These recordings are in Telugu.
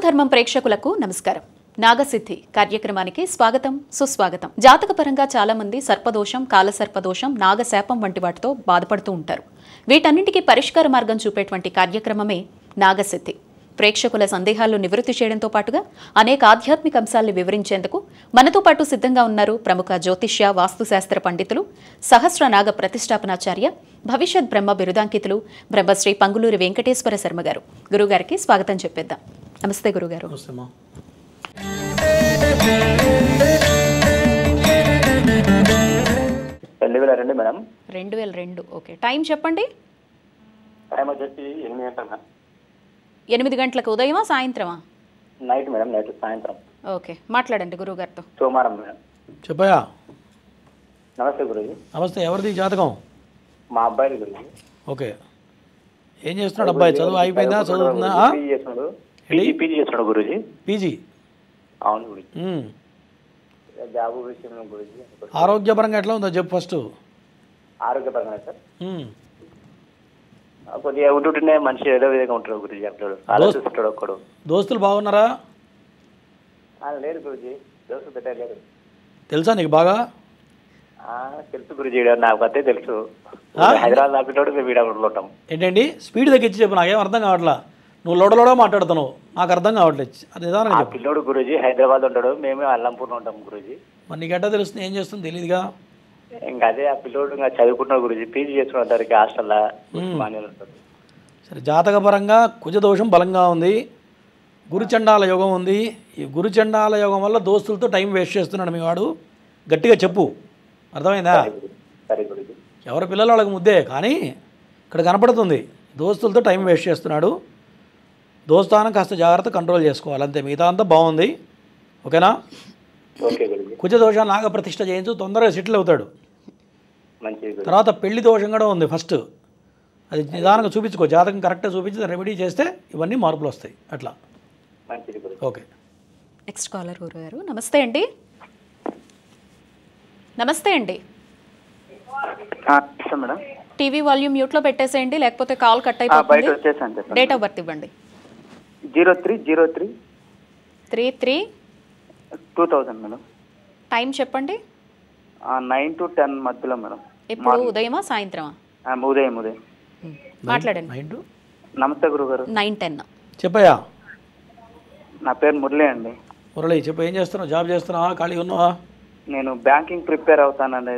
ధర్మం ప్రేక్షకులకు నమస్కారం. నాగసిద్ధి కార్యక్రమానికి స్వాగతం, సుస్వాగతం. జాతకపరంగా చాలా మంది సర్పదోషం, కాలసర్పదోషం, నాగశాపం వంటి వాటితో బాధపడుతూ ఉంటారు. వీటన్నింటికీ పరిష్కార మార్గం చూపేటువంటి కార్యక్రమమే నాగసిద్ధి. ప్రేక్షకుల సందేహాలను నివృత్తి చేయడంతో పాటుగా అనేక ఆధ్యాత్మిక అంశాలను వివరించేందుకు మనతో పాటు సిద్ధంగా ఉన్నారు ప్రముఖ జ్యోతిష్య, వాస్తుశాస్త్ర పండితులు, సహస్ర నాగ ప్రతిష్టాపనాచార్య, భవిష్యత్ బ్రహ్మ బిరుదాంకితులు బ్రహ్మశ్రీ పంగులూరి వెంకటేశ్వర శర్మ గారు. గురుగారికి స్వాగతం చెప్పేద్దాం. నమస్తే గురుగారు. 2002 మేడం. 2002. ఓకే, టైం చెప్పండి. టైం వచ్చేసి 8 గంటల. 8 గంటలకు ఉదయమా, సాయంత్రమా? నైట్ మేడం, నైట్ సాయంత్రం. ఓకే, మాట్లాడండి గురుగారితో. సోమవారం మేడం. చెప్పయా. నమస్తే గురుజీ. నమస్తే. ఎవరిది జాతకం? మా అబ్బాయి గురుజీ. ఓకే, ఏం చేస్తున్నాడు అబ్బాయి? చదువు అయిపోయిందా? చదువుతుందా? పీజీ చేస్తున్నాడు గురుజీ. పీజీ? అవును గురుజీ. జాబ్ విషయంలో గురుజీ. ఆరోగ్యపరంగా ఎట్లా ఉందో చెప్పు ఫస్ట్. ఆరోగ్యపరంగా సార్ కొద్దిగా ఉంటుంటేనే మనిషి ఏదో విధంగా ఉంటాడు గురుజీ. అప్పుడు ఆలోచిస్తాడు ఒక్కడు. దోస్తులు బాగున్నారా? లేదు గురుజీ, దోస్తు పెట్టలేదు. తెలుసా నీకు బాగా? తెలుసు గురుజీ, నాకు అదే తెలుసు. హైదరాబాద్ ఆపినోడు మేము వీడప్పుడు ఉంటాం. ఏంటండి స్పీడ్ తగ్గించి చెప్పు, నాకేం అర్థం కావట్లా. నువ్వు లోడలోడో మాట్లాడుతున్నావు, నాకు అర్థం కావట్లేదు. అది నిదానంగా చెప్పు. పిల్లోడు గురుజీ హైదరాబాద్ ఉంటాడు, మేము అల్లంపూర్లో ఉంటాం గురుజీ. మరి నీకు ఎట్లా తెలుస్తుంది? ఏం చేస్తుంది తెలియదుగా. ఇంకా అదే ఆ పిల్లోడు ఇంకా చదువుకుంటున్నాడు గురుజీ, పీజీ చేస్తున్నాడు దానికి హాస్టల్లో. సరే, జాతకపరంగా కుజదోషం బలంగా ఉంది, గురుచండాల యోగం ఉంది. ఈ గురుచండాల యోగం వల్ల దోస్తులతో టైం వేస్ట్ చేస్తున్నాడు మీ వాడు. గట్టిగా చెప్పు, అర్థమైందా? సరే గురుజీ. ఎవరి పిల్లలు వాళ్ళకి ముద్దే, కానీ ఇక్కడ కనపడుతుంది దోస్తులతో టైం వేస్ట్ చేస్తున్నాడు. దోస్తానం కాస్త జాగ్రత్త, కంట్రోల్ చేసుకోవాలి అంతే. మిగతా అంతా బాగుంది. ఓకేనా? ఓకే గురుజీ. కుజదోషం నాగప్రతిష్ఠ చేయించు, తొందరగా సెటిల్ అవుతాడు. మంచిది. తర్వాత పెళ్లి దోషం కూడా ఉంది ఫస్ట్, అది నిదానంగా చూపించుకో. జాతకం కరెక్ట్గా చూపించి రెమెడీ చేస్తే ఇవన్నీ మార్పులు వస్తాయి. అట్లా మంచిది గురుజీ. ఓకే. నెక్స్ట్ కాలర్ గురుగారు. నమస్తే అండి. నమస్తే అండి. మేడం, టీవీ వాల్యూమ్ మ్యూట్లో పెట్టేసేయండి, లేకపోతే కాల్ కట్ అయిపోతుంది. డేట్ ఆఫ్ బర్త్ ఇవ్వండి. 03/03/2000 మేడం. టైం చెప్పండి. 9 to 10 మధ్యలో మేడం. ఇప్పుడు ఉదయమా, సాయంత్రమా? ఉదయం. మాట్లాడండి. నమస్తే గురుగారు. 9-10. చెప్పయ్యా. నా పేరు మురళి అండి. మురళి, చెప్పు. ఏం చేస్తున్నావు? జాబ్ చేస్తున్నావా? ఖాళీ ఉన్నావా? నేను బ్యాంకింగ్ ప్రిపేర్ అవుతానండి.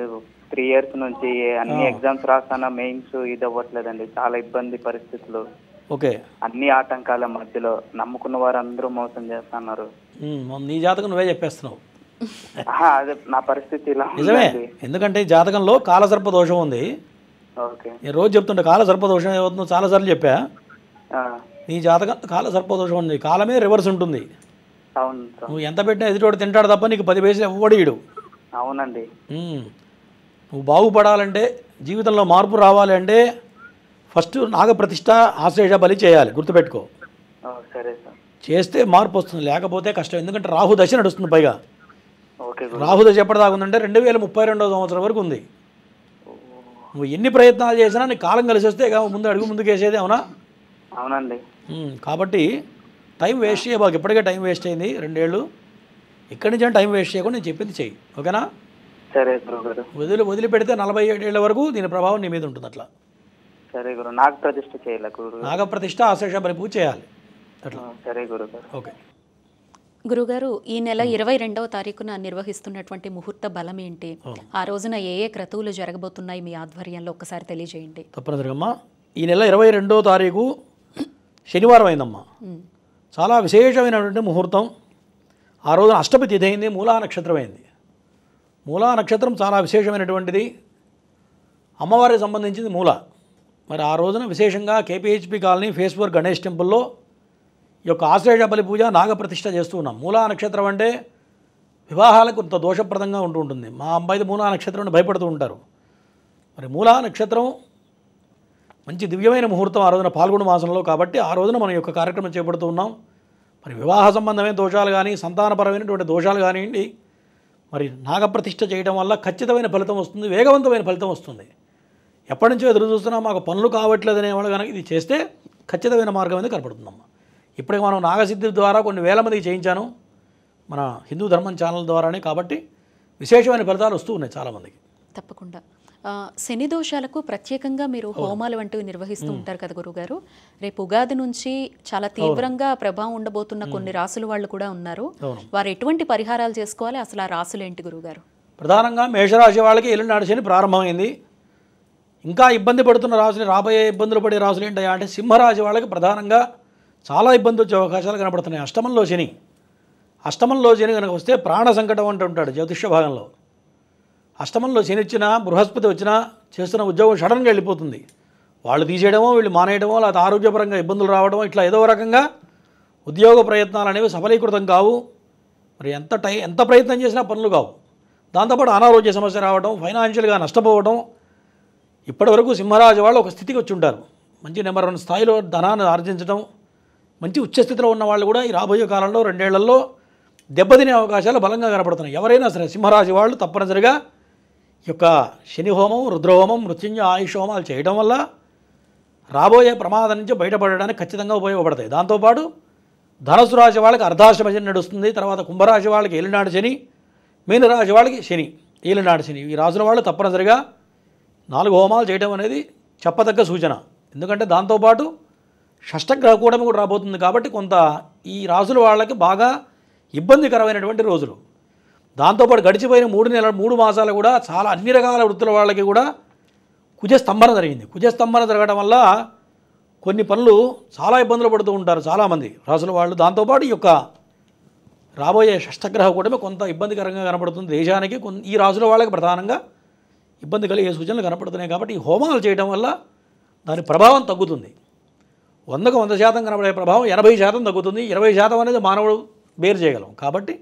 3 years నుంచి అన్ని ఎగ్జామ్స్ రాస్తానా, మెయిన్స్ ఇది అవ్వట్లేదండి. చాలా ఇబ్బంది పరిస్థితులు. ఓకే. అన్ని ఆటంకాల మధ్యలో నమ్ముకున్న వారు అందరూ మోసం చేస్తున్నారు. నీ జాతకం నువ్వే చెప్పేస్తున్నావు. అదే నా పరిస్థితి ఇలా నిజమే, ఎందుకంటే జాతకంలో కాలసర్ప దోషం ఉంది. ఓకే. నేను రోజు చెప్తుంటే కాలసర్ప దోషం ఏమవుతుందో చాలాసార్లు చెప్పా. నీ జాతకం కాలసర్ప దోషం ఉంది. కాలమే రివర్స్ ఉంటుంది. అవును. నువ్వు ఎంత పెట్టినా ఎదుటోడు తింటాడు తప్ప నీకు 10 పైసలు ఎవ్వడు ఇడు. అవునండి. నువ్వు బాగుపడాలంటే, జీవితంలో మార్పు రావాలి అంటే ఫస్ట్ నాగప్రతిష్ఠ, ఆశ్లేష బలి చేయాలి. గుర్తుపెట్టుకో. సరే సార్. చేస్తే మార్పు వస్తుంది, లేకపోతే కష్టం. ఎందుకంటే రాహు దశ నడుస్తుంది. పైగా ఓకే. రాహు దశ ఎప్పటిదాకా ఉందంటే 2032వ సంవత్సరం వరకు ఉంది. నువ్వు ఎన్ని ప్రయత్నాలు చేసినా నీకు కాలం కలిసి వస్తే ముందు అడుగు ముందుకు వేసేది. అవునా? అవునండి. కాబట్టి టైం వేస్ట్ చేయబాకు. ఇప్పటికే టైం వేస్ట్ అయింది 2 ఏళ్ళు. ఇక్కడి నుంచి టైం వేస్ట్ చేయకుండా నేను చెప్పింది చెయ్యి. ఓకేనా? సరే గురుగారు. వదిలిపెడితే 47 ఏళ్ల వరకు దీని ప్రభావం నీ మీద ఉంటుంది. అట్లా. సరే గురు. నాగప్రతిష్ఠ చేయాలి గురు. నాగప్రతిష్ఠ, ఆశ్లేష బలి పూజ చేయాలి. అట్లా. సరే గురుగారు. ఓకే. గురుగారు, ఈ నెల 22వ తారీఖున నిర్వహిస్తున్నటువంటి ముహూర్త బలం ఏంటి? ఆ రోజున ఏ ఏ క్రతువులు జరగబోతున్నాయి మీ ఆధ్వర్యంలో? ఒక్కసారి తెలియజేయండి. తప్పనిసరిగమ్మా. ఈ నెల 22వ తారీఖు శనివారం అయిందమ్మా. చాలా విశేషమైనటువంటి ముహూర్తం. ఆ రోజున అష్టమి తిథి అయింది, మూలా నక్షత్రం అయింది. మూలా నక్షత్రం చాలా విశేషమైనటువంటిది, అమ్మవారికి సంబంధించింది మూల. మరి ఆ రోజున విశేషంగా కేపీహెచ్పి కాలనీ ఫేస్ 4 గణేష్ టెంపుల్లో ఈ యొక్క ఆశ్లేష బలి పూజ, నాగప్రతిష్ఠ చేస్తూ ఉన్నాం. మూలా నక్షత్రం అంటే వివాహాలకు కొంత దోషప్రదంగా ఉంటుంది. మా అబ్బాయిది మూలా నక్షత్రం భయపడుతూ ఉంటారు. మరి మూలా నక్షత్రం మంచి దివ్యమైన ముహూర్తం ఆ రోజున పాల్గొన మాసంలో. కాబట్టి ఆ రోజున మనం యొక్క కార్యక్రమం చేపడుతూ ఉన్నాం. మరి వివాహ సంబంధమైన దోషాలు కానీ, సంతానపరమైనటువంటి దోషాలు కానివ్వండి, మరి నాగప్రతిష్ఠ చేయడం వల్ల ఖచ్చితమైన ఫలితం వస్తుంది, వేగవంతమైన ఫలితం వస్తుంది. ఎప్పటి నుంచో ఎదురు చూస్తున్నా మాకు పనులు కావట్లేదనే వాళ్ళు కనుక ఇది చేస్తే ఖచ్చితమైన మార్గం అనేది కనపడుతుందమ్మా. ఇప్పటికి మనం నాగసిద్ధి ద్వారా కొన్ని వేల మందికి చేయించాను మన హిందూ ధర్మం ఛానల్ ద్వారానే. కాబట్టి విశేషమైన ఫలితాలు వస్తూ ఉన్నాయి చాలామందికి. తప్పకుండా. శని దోషాలకు ప్రత్యేకంగా మీరు హోమాలు వంటివి నిర్వహిస్తూ ఉంటారు కదా గురుగారు. రేపు ఉగాది నుంచి చాలా తీవ్రంగా ప్రభావం ఉండబోతున్న కొన్ని రాసుల వాళ్ళు కూడా ఉన్నారు. వారు ఎటువంటి పరిహారాలు చేసుకోవాలి, అసలు ఆ రాసులు ఏంటి గురుగారు? ప్రధానంగా మేషరాశి వాళ్ళకి ఎల్లుండి శని ప్రారంభమైంది. ఇంకా ఇబ్బంది పడుతున్న రాశులు, రాబోయే ఇబ్బందులు పడే రాశులు ఏంటయ్యా అంటే సింహరాశి వాళ్ళకి ప్రధానంగా చాలా ఇబ్బంది వచ్చే అవకాశాలు కనపడుతున్నాయి. అష్టమంలో శని కనుక వస్తే ప్రాణ సంకటం అంటూ ఉంటాడు జ్యోతిష్య భాగంలో. అష్టమంలో శని వచ్చినా, బృహస్పతి వచ్చినా చేస్తున్న ఉద్యోగం సడన్గా వెళ్ళిపోతుంది. వాళ్ళు తీసేయడమో, వీళ్ళు మానేయడమో, లేకపోతే ఆరోగ్యపరంగా ఇబ్బందులు రావడమో, ఇట్లా ఏదో రకంగా ఉద్యోగ ప్రయత్నాలు అనేవి సఫలీకృతం కావు. మరి ఎంత ప్రయత్నం చేసినా పనులు కావు. దాంతోపాటు అనారోగ్య సమస్య రావడం, ఫైనాన్షియల్గా నష్టపోవడం. ఇప్పటివరకు సింహరాజు వాళ్ళు ఒక స్థితికి వచ్చి ఉంటారు. మంచి నెంబర్ 1 స్థాయిలో ధనాన్ని ఆర్జించడం, మంచి ఉచ్చస్థితిలో ఉన్న వాళ్ళు కూడా ఈ రాబోయే కాలంలో 2 ఏళ్లలో దెబ్బతినే అవకాశాలు బలంగా కనపడుతున్నాయి. ఎవరైనా సరే సింహరాశి వాళ్ళు తప్పనిసరిగా ఈ యొక్క శని హోమం, రుద్రహోమం, మృత్యుంజయ ఆయుష్ హోమాలు చేయడం వల్ల రాబోయే ప్రమాదం నుంచి బయటపడడానికి ఖచ్చితంగా ఉపయోగపడతాయి. దాంతోపాటు ధనుసు రాశి వాళ్ళకి అర్ధాష్టమ శని నడుస్తుంది. తర్వాత కుంభరాశి వాళ్ళకి ఏలినాడు శని, మీనరాశి వాళ్ళకి శని, ఏలినాడు శని. ఈ రాశుల వాళ్ళు తప్పనిసరిగా 4 హోమాలు చేయడం అనేది చెప్పదగ్గ సూచన. ఎందుకంటే దాంతోపాటు షష్టగ్రహ కూటమి కూడా రాబోతుంది. కాబట్టి కొంత ఈ రాశుల వాళ్ళకి బాగా ఇబ్బందికరమైనటువంటి రోజులు. దాంతోపాటు గడిచిపోయిన 3 మాసాలు కూడా చాలా అన్ని రకాల వృత్తుల వాళ్ళకి కూడా కుజస్తంభన జరిగింది. కుజస్తంభన జరగడం వల్ల కొన్ని పనులు చాలా ఇబ్బందులు పడుతూ ఉంటారు చాలామంది రాసుల వాళ్ళు. దాంతోపాటు ఈ యొక్క రాబోయే షష్టగ్రహ కూటమి కొంత ఇబ్బందికరంగా కనపడుతుంది దేశానికి. ఈ రాసుల వాళ్ళకి ప్రధానంగా ఇబ్బంది కలిగే సూచనలు కనపడుతున్నాయి. కాబట్టి ఈ హోమాలు చేయడం వల్ల దాని ప్రభావం తగ్గుతుంది. 100కు 100% కనబడే ప్రభావం 80% తగ్గుతుంది. 20% అనేది మానవుడు బేర్ చేయగలం. కాబట్టి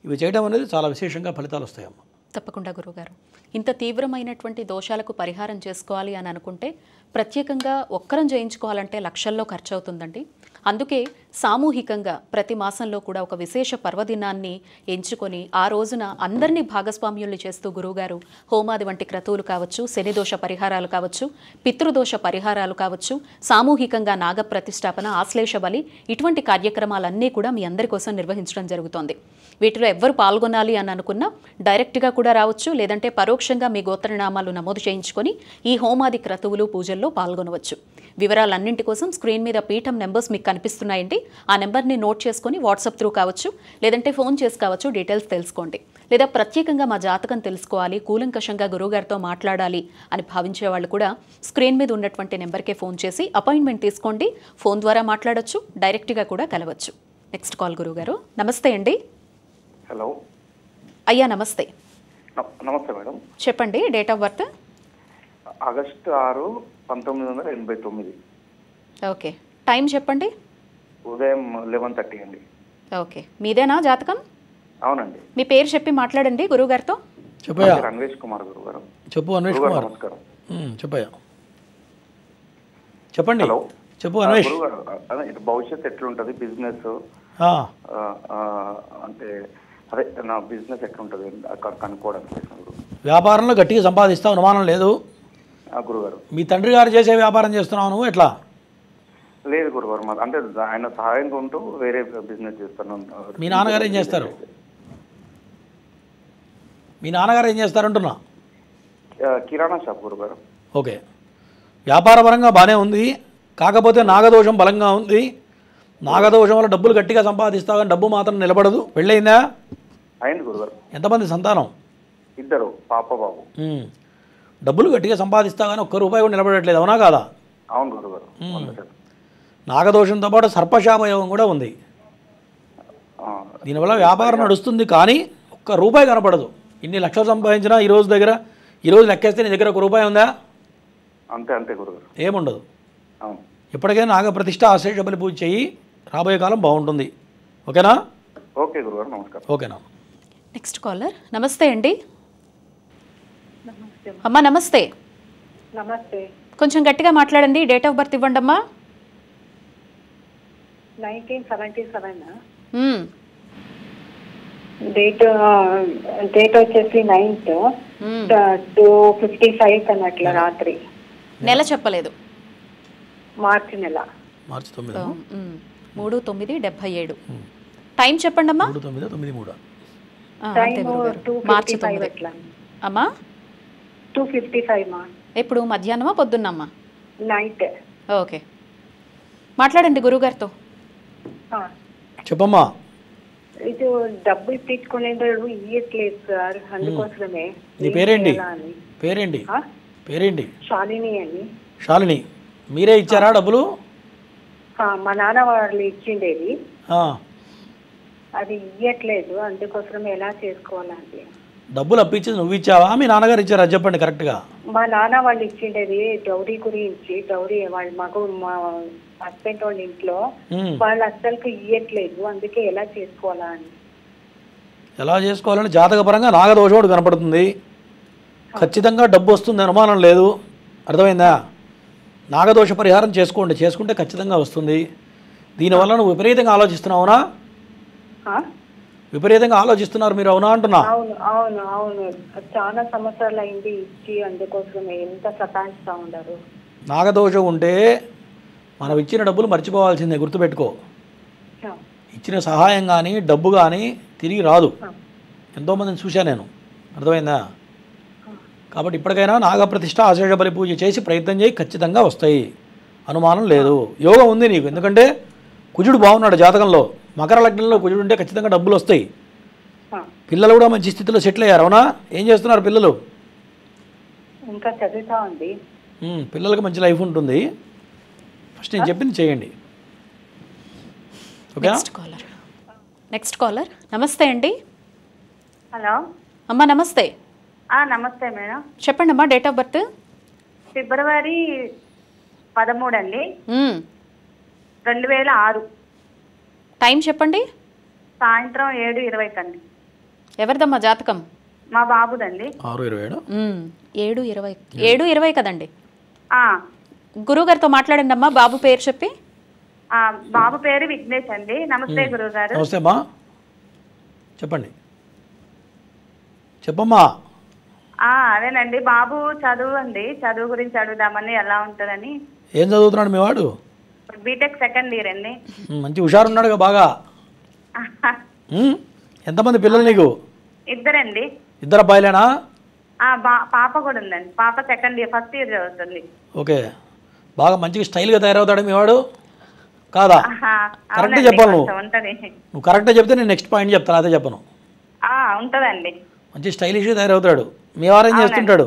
ఇవి చేయడం అనేది చాలా విశేషంగా ఫలితాలు వస్తాయమ్మ. తప్పకుండా గురువుగారు. ఇంత తీవ్రమైనటువంటి దోషాలకు పరిహారం చేసుకోవాలి అని అనుకుంటే ప్రత్యేకంగా ఒక్కరం చేయించుకోవాలంటే లక్షల్లో ఖర్చు అవుతుందండి. అందుకే సామూహికంగా ప్రతి మాసంలో కూడా ఒక విశేష పర్వదినాన్ని ఎంచుకొని ఆ రోజున అందరినీ భాగస్వామ్యుల్ని చేస్తూ గురువుగారు హోమాది వంటి క్రతువులు కావచ్చు, శనిదోష పరిహారాలు కావచ్చు, పితృదోష పరిహారాలు కావచ్చు, సామూహికంగా నాగ ప్రతిష్టాపన, ఆశ్లేష బలి, ఇటువంటి కార్యక్రమాలన్నీ కూడా మీ అందరి కోసం నిర్వహించడం జరుగుతోంది. వీటిలో ఎవ్వరు పాల్గొనాలి అని అనుకున్నా డైరెక్ట్గా కూడా రావచ్చు, లేదంటే పరోక్షంగా మీ గోత్రనామాలు నమోదు చేయించుకొని ఈ హోమాది క్రతువులు పూజల్లో పాల్గొనవచ్చు. వివరాలన్నింటి కోసం స్క్రీన్ మీద పీఠం నెంబర్స్ మీకు కనిపిస్తున్నాయండి. ఆ నెంబర్ని నోట్ చేసుకొని వాట్సాప్ త్రూ కావచ్చు, లేదంటే ఫోన్ చేసి కావచ్చు, డీటెయిల్స్ తెలుసుకోండి. లేదా ప్రత్యేకంగా మా జాతకం తెలుసుకోవాలి, కూలంకషంగా గురువుగారితో మాట్లాడాలి అని భావించే వాళ్ళు కూడా స్క్రీన్ మీద ఉన్నటువంటి నెంబర్కే ఫోన్ చేసి అపాయింట్మెంట్ తీసుకోండి. ఫోన్ ద్వారా మాట్లాడొచ్చు, డైరెక్ట్గా కూడా కలవచ్చు. నెక్స్ట్ కాల్ గురువుగారు. నమస్తే అండి. హలో అయ్యా నమస్తే. నమస్తే మేడం. చెప్పండి. Date of birth? August 6, 1989. Okay. Time చెప్పండి. ఉదయం 11:30 అండి. ఓకే. మీదేనా జాతకం? అవునండి. మీ పేరు చెప్పి మాట్లాడండి గురువుగారితో. చెప్పయ్యా. అన్వేష్ కుమార్ గురువు గారు. చెప్పు అన్వేష్ కుమార్. నమస్కారం. చెప్పయ్యా. చెప్పండి. హలో చెప్పు అన్వేష్. గురువు గారు, అదే ఇది భవిష్యత్తు ఎట్లుంటది బిజినెస్ అంటే అదే నా బిజినెస్ ఎట్లుంటది అక్కడ కనుక్కోవడానికి. వ్యాపారంలో గట్టిగా సంపాదిస్తావు, అనుమానం లేదు. గురుగారు, మీ తండ్రి గారు చేసే వ్యాపారం చేస్తున్నావు నువ్వు, ఎట్లా? లేదు గురుగారు, మాకు అంటే ఆయన సహాయంగా ఉంటూ వేరే బిజినెస్ చేస్తాను. మీ నాన్నగారు ఏం చేస్తారు? మీ నాన్నగారు ఏం చేస్తారంటున్నా? కిరాణా షాప్ గురుగారు. ఓకే. వ్యాపారపరంగా బాగానే ఉంది, కాకపోతే నాగదోషం బలంగా ఉంది. నాగదోషం వల్ల డబ్బులు గట్టిగా సంపాదిస్తావు కానీ డబ్బు మాత్రం నిలబడదు. పెళ్ళయిందా? అయింది గురుగారు. ఎంతమంది సంతానం? 2, పాప బాబు. డబ్బులు గట్టిగా సంపాదిస్తావు కానీ ఒక్క రూపాయి కూడా నిలబడట్లేదు, అవునా కాదా? అవును గురుగారు. నాగదోషంతో పాటు సర్పశాపయోగం కూడా ఉంది. దీనివల్ల వ్యాపారం నడుస్తుంది కానీ ఒక్క రూపాయి కనపడదు. ఇన్ని లక్షలు సంపాదించినా ఈరోజు లెక్కేస్తే నీ దగ్గర 1 రూపాయి ఉందా? అంతే అంతే గురుగారు. ఏముండదు. అవును. ఇప్పటికైనా నాగప్రతిష్ఠ ఆశ్లేష బలి పూజ చెయ్యి, రాబోయే కాలం బాగుంటుంది. ఓకేనా? ఓకే గురుగారు, నమస్కారం. ఓకేనా. Next caller. నమస్తే అండి. అమ్మా నమస్తే. నమస్తే. కొంచెం గట్టిగా మాట్లాడండి. డేట్ ఆఫ్ బర్త్ ఇవ్వండి అమ్మా. 1977. డేట్ వచ్చేసి 9th 2:55 అన్నట్ల రాత్రి. నెల చెప్పలేదు. మార్చి నెల. మార్చి 9. 3977. టైం చెప్పండి అమ్మా. 3993. అంతే టైము గురుగారు. 2:55 మార్చి 9. అట్లా అమ్మా 2:55 మా ఎప్పుడు మధ్యాహ్నమా పొద్దున్నమ్మా? నైట్. ఓకే, మాట్లాడండి గురుగారితో. చెప్పమ్మా. ఇది డబ్బులు తీసుకునేది ఇయ్యట్లేదు సార్, అందుకోసమే. నీ పేరేంటి? పేరేంటి? పేరేంటి? శాలిని అని. శాలిని, మీరే ఇచ్చారా డబ్బులు? మా నాన్న వాళ్ళు ఇచ్చిండేది, ఆ. అది ఇయ్యట్లేదు, అందుకోసం ఎలా చేసుకోవాలండి? డబ్బులు అప్పించింది నువ్వు ఇచ్చావా మీ నాన్నగారు ఇచ్చారా చెప్పండి కరెక్ట్గా. మా నాన్న వాళ్ళు ఇచ్చిండేది డౌరీ గురించి. డౌరీ వాళ్ళ మగ మా హస్బెండ్ వాళ్ళ ఇంట్లో వాళ్ళు అస్సలు ఇయ్యట్లేదు, అందుకే ఎలా చేసుకోవాలా అని. ఎలా చేసుకోవాలని జాతకపరంగా నాగదోషం కనపడుతుంది. ఖచ్చితంగా డబ్బు వస్తుంది, అనుమానం లేదు. అర్థమైందా? నాగదోష పరిహారం చేసుకోండి, చేసుకుంటే ఖచ్చితంగా వస్తుంది. దీనివల్ల నువ్వు విపరీతంగా ఆలోచిస్తున్నావునా? విపరీతంగా ఆలోచిస్తున్నారు మీరు, అవునా అంటున్నా? అవును అవును అవును, చాలా సంవత్సరాలు అయింది ఇచ్చి, అందుకోసమే ఎంత సతాయిస్తా ఉండరు. నాగదోషం ఉంటే మనం ఇచ్చిన డబ్బులు మర్చిపోవాల్సిందే, గుర్తుపెట్టుకో. ఇచ్చిన సహాయం కానీ డబ్బు కానీ తిరిగి రాదు. ఎంతోమందిని చూశాను నేను, అర్థమైందా? కాబట్టి ఇప్పటికైనా నాగప్రతిష్ఠ ఆశేష బలి పూజ చేసి ప్రయత్నం చేయి, ఖచ్చితంగా వస్తాయి, అనుమానం లేదు. యోగం ఉంది నీకు, ఎందుకంటే కుజుడు బాగున్నాడు జాతకంలో. మకర లగ్నంలో కుజుడు ఉంటే ఖచ్చితంగా డబ్బులు వస్తాయి. పిల్లలు కూడా మంచి స్థితిలో సెటిల్ అయ్యారు, అవునా? ఏం చేస్తున్నారు పిల్లలు? ఇంకా చదువుతా ఉంది. పిల్లలకి మంచి లైఫ్ ఉంటుంది. ఫస్ట్ నేను చెప్పింది చేయండి, ఓకే? Next caller. నమస్తే అండి. హలో అమ్మా నమస్తే. నమస్తే మేడం. చెప్పండి అమ్మా, డేట్ ఆఫ్ బర్త్? ఫిబ్రవరి 13 అండి, 2006. టైం చెప్పండి. సాయంత్రం 7:20 అండి. ఎవరిదమ్మా జాతకం? మా బాబుదండి. 6:27. 7:20. 7:20 కదండి. గురువుగారితో మాట్లాడండి అమ్మా, బాబు పేరు చెప్పి. బాబు పేరు విఘ్నేష్ అండి. నమస్తే గురువు గారు. నమస్తే అమ్మా, చెప్పండి. చెప్పమ్మా. అదేనండి, బాబు చదువు అండి, చదువు గురించి అడుగుదామని, ఎలా ఉంటుందని. ఏం చదువుతున్నాడు మీ వాడు? బీటెక్ సెకండ్ ఇయర్ అండి. మంచి హుషారు ఉన్నాడుగా బాగా. ఎంతమంది పిల్లలు నీకు? 2 అండి. 2 అబ్బాయిలేనా? పాప కూడా ఉందండి. పాప సెకండ్ ఇయర్, ఫస్ట్ ఇయర్ చదువుతుంది. ఓకే, బాగా మంచిగా స్టైల్గా తయారవుతాడు మీ వాడు కాదా? కరెక్ట్గా చెప్పాలి నువ్వు. నువ్వు కరెక్ట్గా చెప్తే నేను నెక్స్ట్ పాయింట్ చెప్తాను, అదే చెప్పను. ఉంటుందండి. మంచి స్టైలిష్గా తయారవుతాడు. మీ వారు ఏం చేస్తుంటాడు?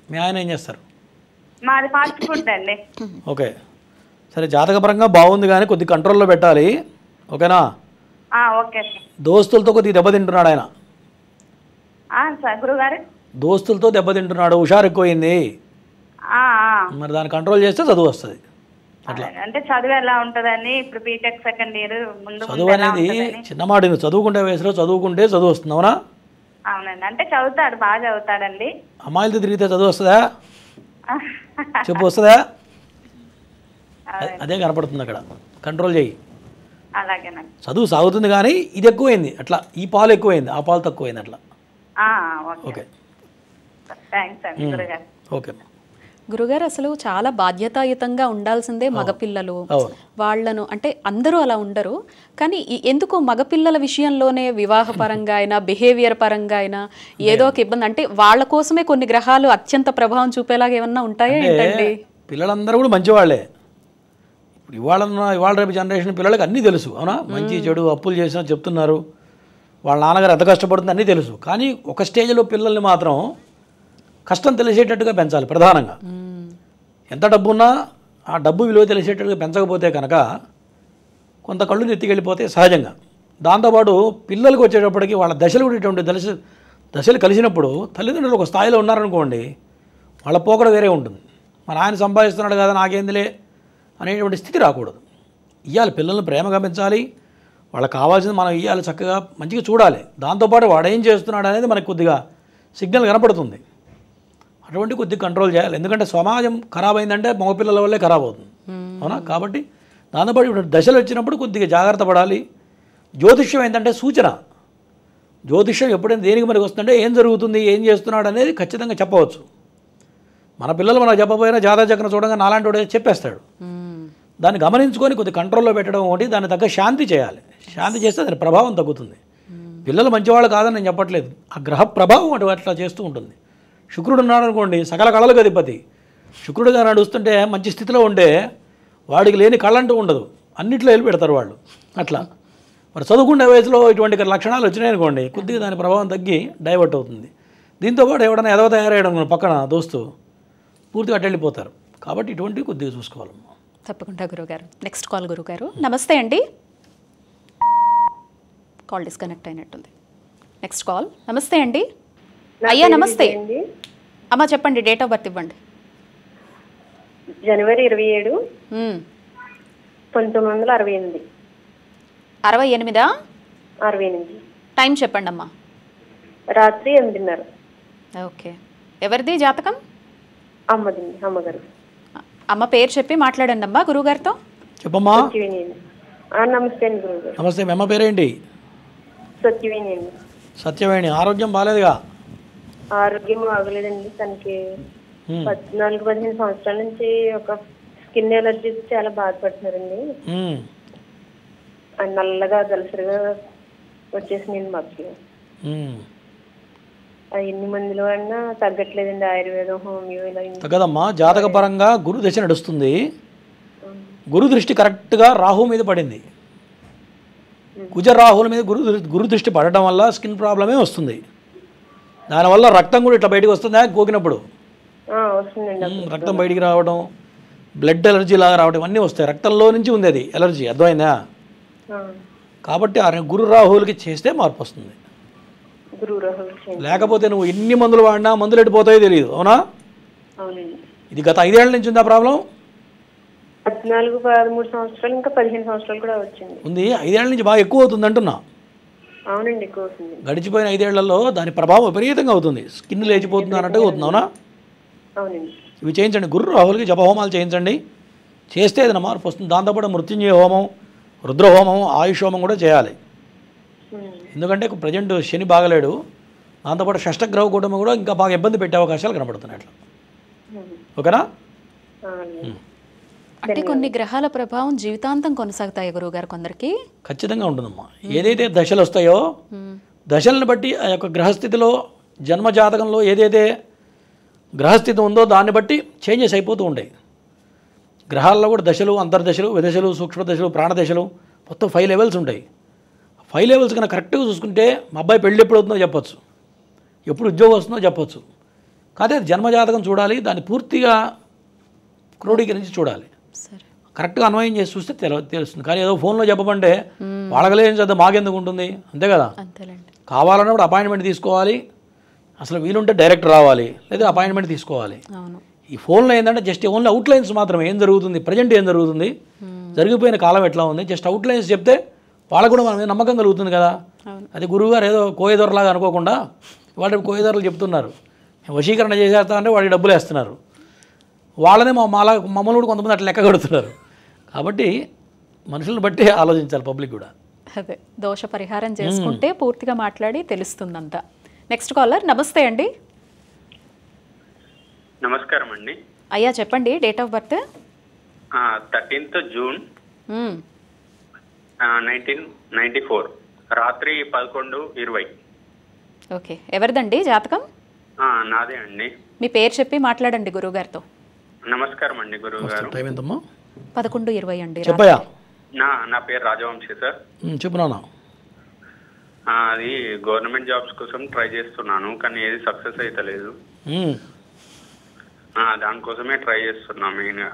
మీ ఆయన ఏం చేస్తారు? మాది ఫాస్ట్ ఫుడ్ అండి. ఓకే, సరే, జాతకపరంగా బాగుంది కానీ కొద్ది కంట్రోల్లో పెట్టాలి, ఓకేనా? ఓకే. దోస్తులతో కొద్దిగా దెబ్బతింటున్నాడు ఆయన. గురుగారు, దోస్తులతో దెబ్బతింటున్నాడు, హుషారు ఎక్కువైంది. మరి దాన్ని కంట్రోల్ చేస్తే చదువు వస్తుంది. అట్లా అంటే చదువు ఎలా ఉంటుందని. ఇప్పుడు బీటెక్ సెకండ్ ఇయర్, ముందు చదువు అనేది చిన్నమాట. నువ్వు చదువుకుంటే వయసులో చదువుకుంటే చదువు వస్తుంది, అవునా? అవునండి, అంటే చదువుతాడు, బాగా చదువుతాడండి. అమ్మాయిలతో తిరిగితే చదువు వస్తుందా చెప్పు, వస్తుందా? అదే కనపడుతుంది అక్కడ, కంట్రోల్ చేయి. అలాగేనండి. చదువు సాగుతుంది కానీ ఇది ఎక్కువైంది, అట్లా ఈ పాలు ఎక్కువైంది, ఆ పాలు తక్కువైంది, అట్లా. ఓకే, థ్యాంక్స్ అండి గురుగారు. ఓకే. గురుగారు, అసలు చాలా బాధ్యతాయుతంగా ఉండాల్సిందే మగపిల్లలు. వాళ్ళను అంటే అందరూ అలా ఉండరు, కానీ ఎందుకో మగపిల్లల విషయంలోనే వివాహపరంగా అయినా బిహేవియర్ పరంగా అయినా ఏదో ఒక ఇబ్బంది. అంటే వాళ్ళ కోసమే కొన్ని గ్రహాలు అత్యంత ప్రభావం చూపేలాగా ఏమన్నా ఉంటాయా ఏంటండి? పిల్లలందరూ కూడా మంచివాళ్లే. ఇప్పుడు ఇవాళ రేపు జనరేషన్ పిల్లలకి అన్నీ తెలుసు, అవునా? మంచి చెడు అప్పులు చేసినా చెప్తున్నారు, వాళ్ళ నాన్నగారు ఎంత కష్టపడుతుంది అన్నీ తెలుసు. కానీ ఒక స్టేజ్లో పిల్లల్ని మాత్రం కష్టం తెలిసేటట్టుగా పెంచాలి ప్రధానంగా. ఎంత డబ్బున్నా ఆ డబ్బు విలువ తెలిసేటట్టుగా పెంచకపోతే కనుక కొంత కళ్ళు నెత్తికెళ్ళిపోతే సహజంగా. దాంతోపాటు పిల్లలకు వచ్చేటప్పటికి వాళ్ళ దశలు కూడా ఇటువంటి దశలు కలిసినప్పుడు తల్లిదండ్రులు ఒక స్థాయిలో ఉన్నారనుకోండి, వాళ్ళ పోకడ వేరే ఉంటుంది. మన ఆయన సంపాదిస్తున్నాడు కదా నాకేందిలే అనేటువంటి స్థితి రాకూడదు. ఇవ్వాలి, పిల్లల్ని ప్రేమగా పెంచాలి, వాళ్ళకి కావాల్సింది మనం ఇవ్వాలి, చక్కగా మంచిగా చూడాలి. దాంతోపాటు వాడు ఏం చేస్తున్నాడు అనేది మనకు కొద్దిగా సిగ్నల్ కనపడుతుంది. అటువంటి కొద్దిగా కంట్రోల్ చేయాలి, ఎందుకంటే సమాజం ఖరాబ్ అయిందంటే మగపిల్లల వల్లే ఖరాబ్ అవుతుంది, అవునా? కాబట్టి దాంతోపాటు ఇప్పుడు దశలు వచ్చినప్పుడు కొద్దిగా జాగ్రత్త పడాలి. జ్యోతిష్యం ఏంటంటే సూచన. జ్యోతిష్యం ఎప్పుడైనా దేనికి మనకి వస్తుందంటే ఏం జరుగుతుంది, ఏం చేస్తున్నాడు అనేది ఖచ్చితంగా చెప్పవచ్చు. మన పిల్లలు మనకు చెప్పబోయినా జాతక చక్రం చూడంగా నాలాంటి వాడు చెప్పేస్తాడు. దాన్ని గమనించుకొని కొద్ది కంట్రోల్లో పెట్టడం ఒకటి, దాన్ని తగ్గ శాంతి చేయాలి. శాంతి చేస్తే దాని ప్రభావం తగ్గుతుంది. పిల్లలు మంచివాళ్ళు కాదని నేను చెప్పట్లేదు, ఆ గ్రహ ప్రభావం అట్లా చేస్తూ ఉంటుంది. శుక్రుడు ఉన్నాడు అనుకోండి, సకల కళలకు అధిపతి. శుక్రుడుగా నడుస్తుంటే మంచి స్థితిలో ఉంటే వాడికి లేని కళంటూ ఉండదు, అన్నిట్లో వెళ్ళి పెడతారు వాళ్ళు. అట్లా మరి చదువుకునే వయసులో ఇటువంటి లక్షణాలు వచ్చినాయి అనుకోండి, కొద్దిగా దాని ప్రభావం తగ్గి డైవర్ట్ అవుతుంది. దీంతోపాటు ఎవడన్నా ఎదవ తయారయ్యడం పక్కన దోస్తు పూర్తిగా అటు వెళ్ళిపోతారు. కాబట్టి ఇటువంటివి కొద్దిగా చూసుకోవాలమ్మా. తప్పకుండా గురుగారు. నెక్స్ట్ కాల్ గురుగారు. నమస్తే అండి. కాల్ డిస్కనెక్ట్ అయినట్టుంది. Next call. నమస్తే అండి. అయ్యా నమస్తే అమ్మ, చెప్పండి, డేట్ ఆఫ్ బర్త్ ఇవ్వండి. జనవరి 27, 1968. 68? 68. టైం చెప్పండి అమ్మా. రాత్రి 8:30. ఓకే. ఎవరిది జాతకం? అమ్మదండి, అమ్మగారు. అమ్మ పేరు చెప్పి మాట్లాడండి అమ్మా గురువుగారితో. చెప్పమ్మా. నమస్తే అండి గురువుగారు. నమస్తే. మీ అమ్మ పేరేంటి? సత్యవేణి అండి. సత్యవేణి. ఆరోగ్యం బాగాలేదుగా? ఆరోగ్యం బాగలేదండి. తనకి 14-15 సంవత్సరాల నుంచి ఒక స్కిన్ ఎలర్జీ చాలా బాధపడుతున్నారండి. నల్లగా దలసరిగా వచ్చేసిందండి మాకు. ఎన్ని మందులు అన్నా తగ్గట్లేదండి. ఆయుర్వేదం, హోమియో ఇలా తగ్గదమ్మా. జాతక పరంగా గురు దశ నడుస్తుంది. గురు దృష్టి కరెక్ట్గా రాహు మీద పడింది. కుజ రాహుల మీద గురు దృష్టి పడటం వల్ల స్కిన్ ప్రాబ్లమే వస్తుంది. దానివల్ల రక్తం కూడా ఇట్లా బయటకు వస్తుందా గోకినప్పుడు? రక్తం బయటికి రావడం, బ్లడ్ ఎలర్జీ లాగా రావడం, అన్నీ వస్తాయి. రక్తంలో నుంచి ఉంది అది ఎలర్జీ, అర్థమైందా? కాబట్టి ఆ గురు రాహులకి చేస్తే మార్పు వస్తుంది. లేకపోతే నువ్వు ఎన్ని మందులు వాడినా మందులు ఎట్టిపోతాయో తెలియదు. అవునా? ఇది గత 5 ఏళ్ల నుంచి ఉందా ప్రాబ్లం? 14-13 సంవత్సరాలు, ఇంకా 15 సంవత్సరాలు కూడా వచ్చింది. ఉంది. 5 ఏళ్ల నుంచి బాగా ఎక్కువ అవుతుంది అంటున్నా. అవునండి, ఎక్కువ అవుతుంది. గడిచిపోయిన 5 ఏళ్లలో దాని ప్రభావం విపరీతంగా అవుతుంది. స్కిన్ లేచిపోతుంది అన్నట్టుగా అవుతుంది. అవునా? అవునండి. ఇవి చేయించండి. గురు రాహులకి జపహోమాలు చేయించండి. చేస్తే ఏదైనా మార్పు వస్తుంది. దాంతోపాటు మృత్యుంజయ హోమం, రుద్రహోమం, ఆయుష్ హోమం కూడా చేయాలి. ఎందుకంటే ప్రజెంట్ శని బాగలేడు. దాంతోపాటు షష్టగ్రహ కూటమి కూడా ఇంకా బాగా ఇబ్బంది పెట్టే అవకాశాలు కనబడుతున్నాయి. అట్లా ఓకేనా? అంటే కొన్ని గ్రహాల ప్రభావం జీవితాంతం కొనసాగుతాయి గురువుగారు కొందరికి? ఖచ్చితంగా ఉంటుందమ్మా. ఏదైతే దశలు వస్తాయో దశలను బట్టి ఆ యొక్క గ్రహస్థితిలో జన్మజాతకంలో ఏదైతే గ్రహస్థితి ఉందో దాన్ని బట్టి చేంజెస్ అయిపోతూ ఉంటాయి. గ్రహాల్లో కూడా దశలు, అంతర్దశలు, విదశలు, సూక్ష్మదశలు, ప్రాణదశలు, మొత్తం 5 లెవెల్స్ ఉంటాయి. 5 లెవెల్స్ కన్నా కరెక్ట్గా చూసుకుంటే మా అబ్బాయి పెళ్ళి ఎప్పుడు అవుతుందో చెప్పొచ్చు, ఎప్పుడు ఉద్యోగం వస్తుందో చెప్పొచ్చు. కాదే జన్మజాతకం చూడాలి, దాన్ని పూర్తిగా క్రోడీకరించి చూడాలి. కరెక్ట్గా అన్వయం చేసి చూస్తే తెలుస్తుంది. కానీ ఏదో ఫోన్లో చెప్పమంటే వాళ్ళకలే ఏం చేద్దాం, మాకెందుకు ఉంటుంది, అంతే కదా? కావాలన్నప్పుడు అపాయింట్మెంట్ తీసుకోవాలి. అసలు వీలుంటే డైరెక్ట్ రావాలి, లేదా అపాయింట్మెంట్ తీసుకోవాలి. ఈ ఫోన్లో ఏంటంటే జస్ట్ ఓన్లీ అవుట్లైన్స్ మాత్రమే, ఏం జరుగుతుంది, ప్రజెంట్ ఏం జరుగుతుంది, జరిగిపోయిన కాలం ఎట్లా ఉంది, జస్ట్ అవుట్లైన్స్ చెప్తే వాళ్ళకు కూడా మన మీద నమ్మకం కలుగుతుంది కదా. అది గురువుగారు ఏదో కోయదొరలాగా అనుకోకుండా వాళ్ళు కోయదొరలు చెప్తున్నారు, వశీకరణ చేసేస్తా అంటే వాడికి డబ్బులు వేస్తున్నారు. వాళ్ళనే మమ్మల్ని కూడా కొంతమంది అట్లా లెక్క కడుతున్నారు. కాబట్టి మనుషులను బట్టి ఆలోచించాలి పబ్లిక్ కూడా. అదే దోష పరిహారం చేసుకుంటే పూర్తిగా మాట్లాడి తెలుస్తుందంతా. Next caller. నమస్తే అండి. నమస్కారం అండి. అయ్యా చెప్పండి, date of birth? 13th June 1994, రాత్రి 11:20. ఓకే. ఎవరిదండి జాతకం? నాదే అండి. మీ పేరు చెప్పి మాట్లాడండి గురువుగారితో. నమస్కారం అండి గురువుగారు. 11:20 అండి. చెప్పయ్యా. నా పేరు రాజవంశీ సార్. చెప్పు నాన్న. అది గవర్నమెంట్ జాబ్స్ కోసం ట్రై చేస్తున్నాను, కానీ ఏది సక్సెస్ అయితే లేదు. దానికోసమే ట్రై చేస్తున్నా మెయిన్గా.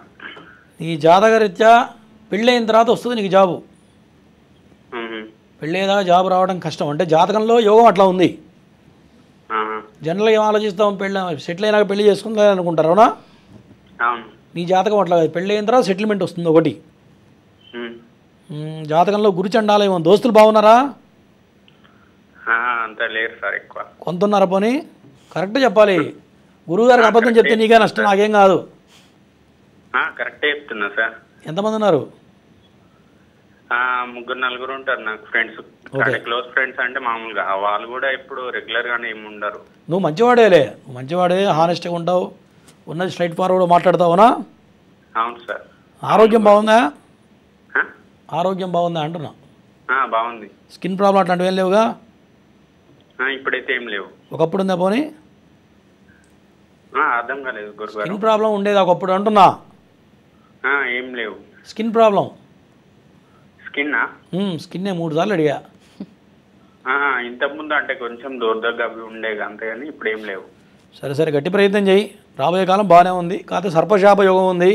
నీ జాతకరీత్యా పెళ్ళైన తర్వాత వస్తుంది నీకు జాబు. పెళ్ళేదాకా జాబ్ రావడం కష్టం. అంటే జాతకంలో యోగం అట్లా ఉంది. జనరల్గా ఏం ఆలోచిస్తాం, పెళ్ళి సెటిల్ అయినాక పెళ్లి చేసుకుందా అనుకుంటారు. అవునా? నీ జాతకం అట్లా పెళ్ళి అయిన తర్వాత సెటిల్మెంట్ వస్తుంది ఒకటి. జాతకంలో గురుచండాలయం, దోస్తులు బాగున్నారా? అంత లేరు సార్, ఎక్కువ కొంత ఉన్నారా? పోనీ కరెక్ట్ చెప్పాలి. గురువుగారికి అబద్ధం చెప్తే నీకే నష్టం, నాకేం కాదు. కరెక్టే చెప్తున్నా సార్. ఎంతమంది ఉన్నారు? 3-4 ఉంటారు నాకు ఫ్రెండ్స్. క్లోజ్ ఫ్రెండ్స్ అంటే మామూలుగా వాళ్ళు కూడా ఇప్పుడు రెగ్యులర్ గానే ఏమి ఉండరు. నువ్వు మంచివాడేలే, నువ్వు మంచివాడే, హానెస్ట్గా ఉంటావు, ఉన్నది స్ట్రైట్ ఫార్వర్డ్ మాట్లాడతావునా? అవును సార్. ఆరోగ్యం బాగుందా? ఆ? ఆరోగ్యం బాగుందా అంటున్నా. బాగుంది. స్కిన్ ప్రాబ్లం అట్లాంటివి ఏం లేవుగా? ఇప్పుడైతే ఏం లేవు. ఒకప్పుడు ఉందా పోనీ? అర్థం కాలేదు గురుగారు. స్కిన్ ప్రాబ్లం ఉండేది ఒకప్పుడు అంటున్నా. ఏం లేవు. Skin problem? స్కిన్నా? స్కిన్నే 3 సార్లు అడిగా. ఇంతకుముందు అంటే కొంచెం దూరదగ్గ అవి ఉండేవి అంతేగాని ఇప్పుడు ఏం లేవు. సరే గట్టి ప్రయత్నం చేయి. రాబోయే కాలం బాగానే ఉంది. కాకపోతే సర్పశాప యోగం ఉంది.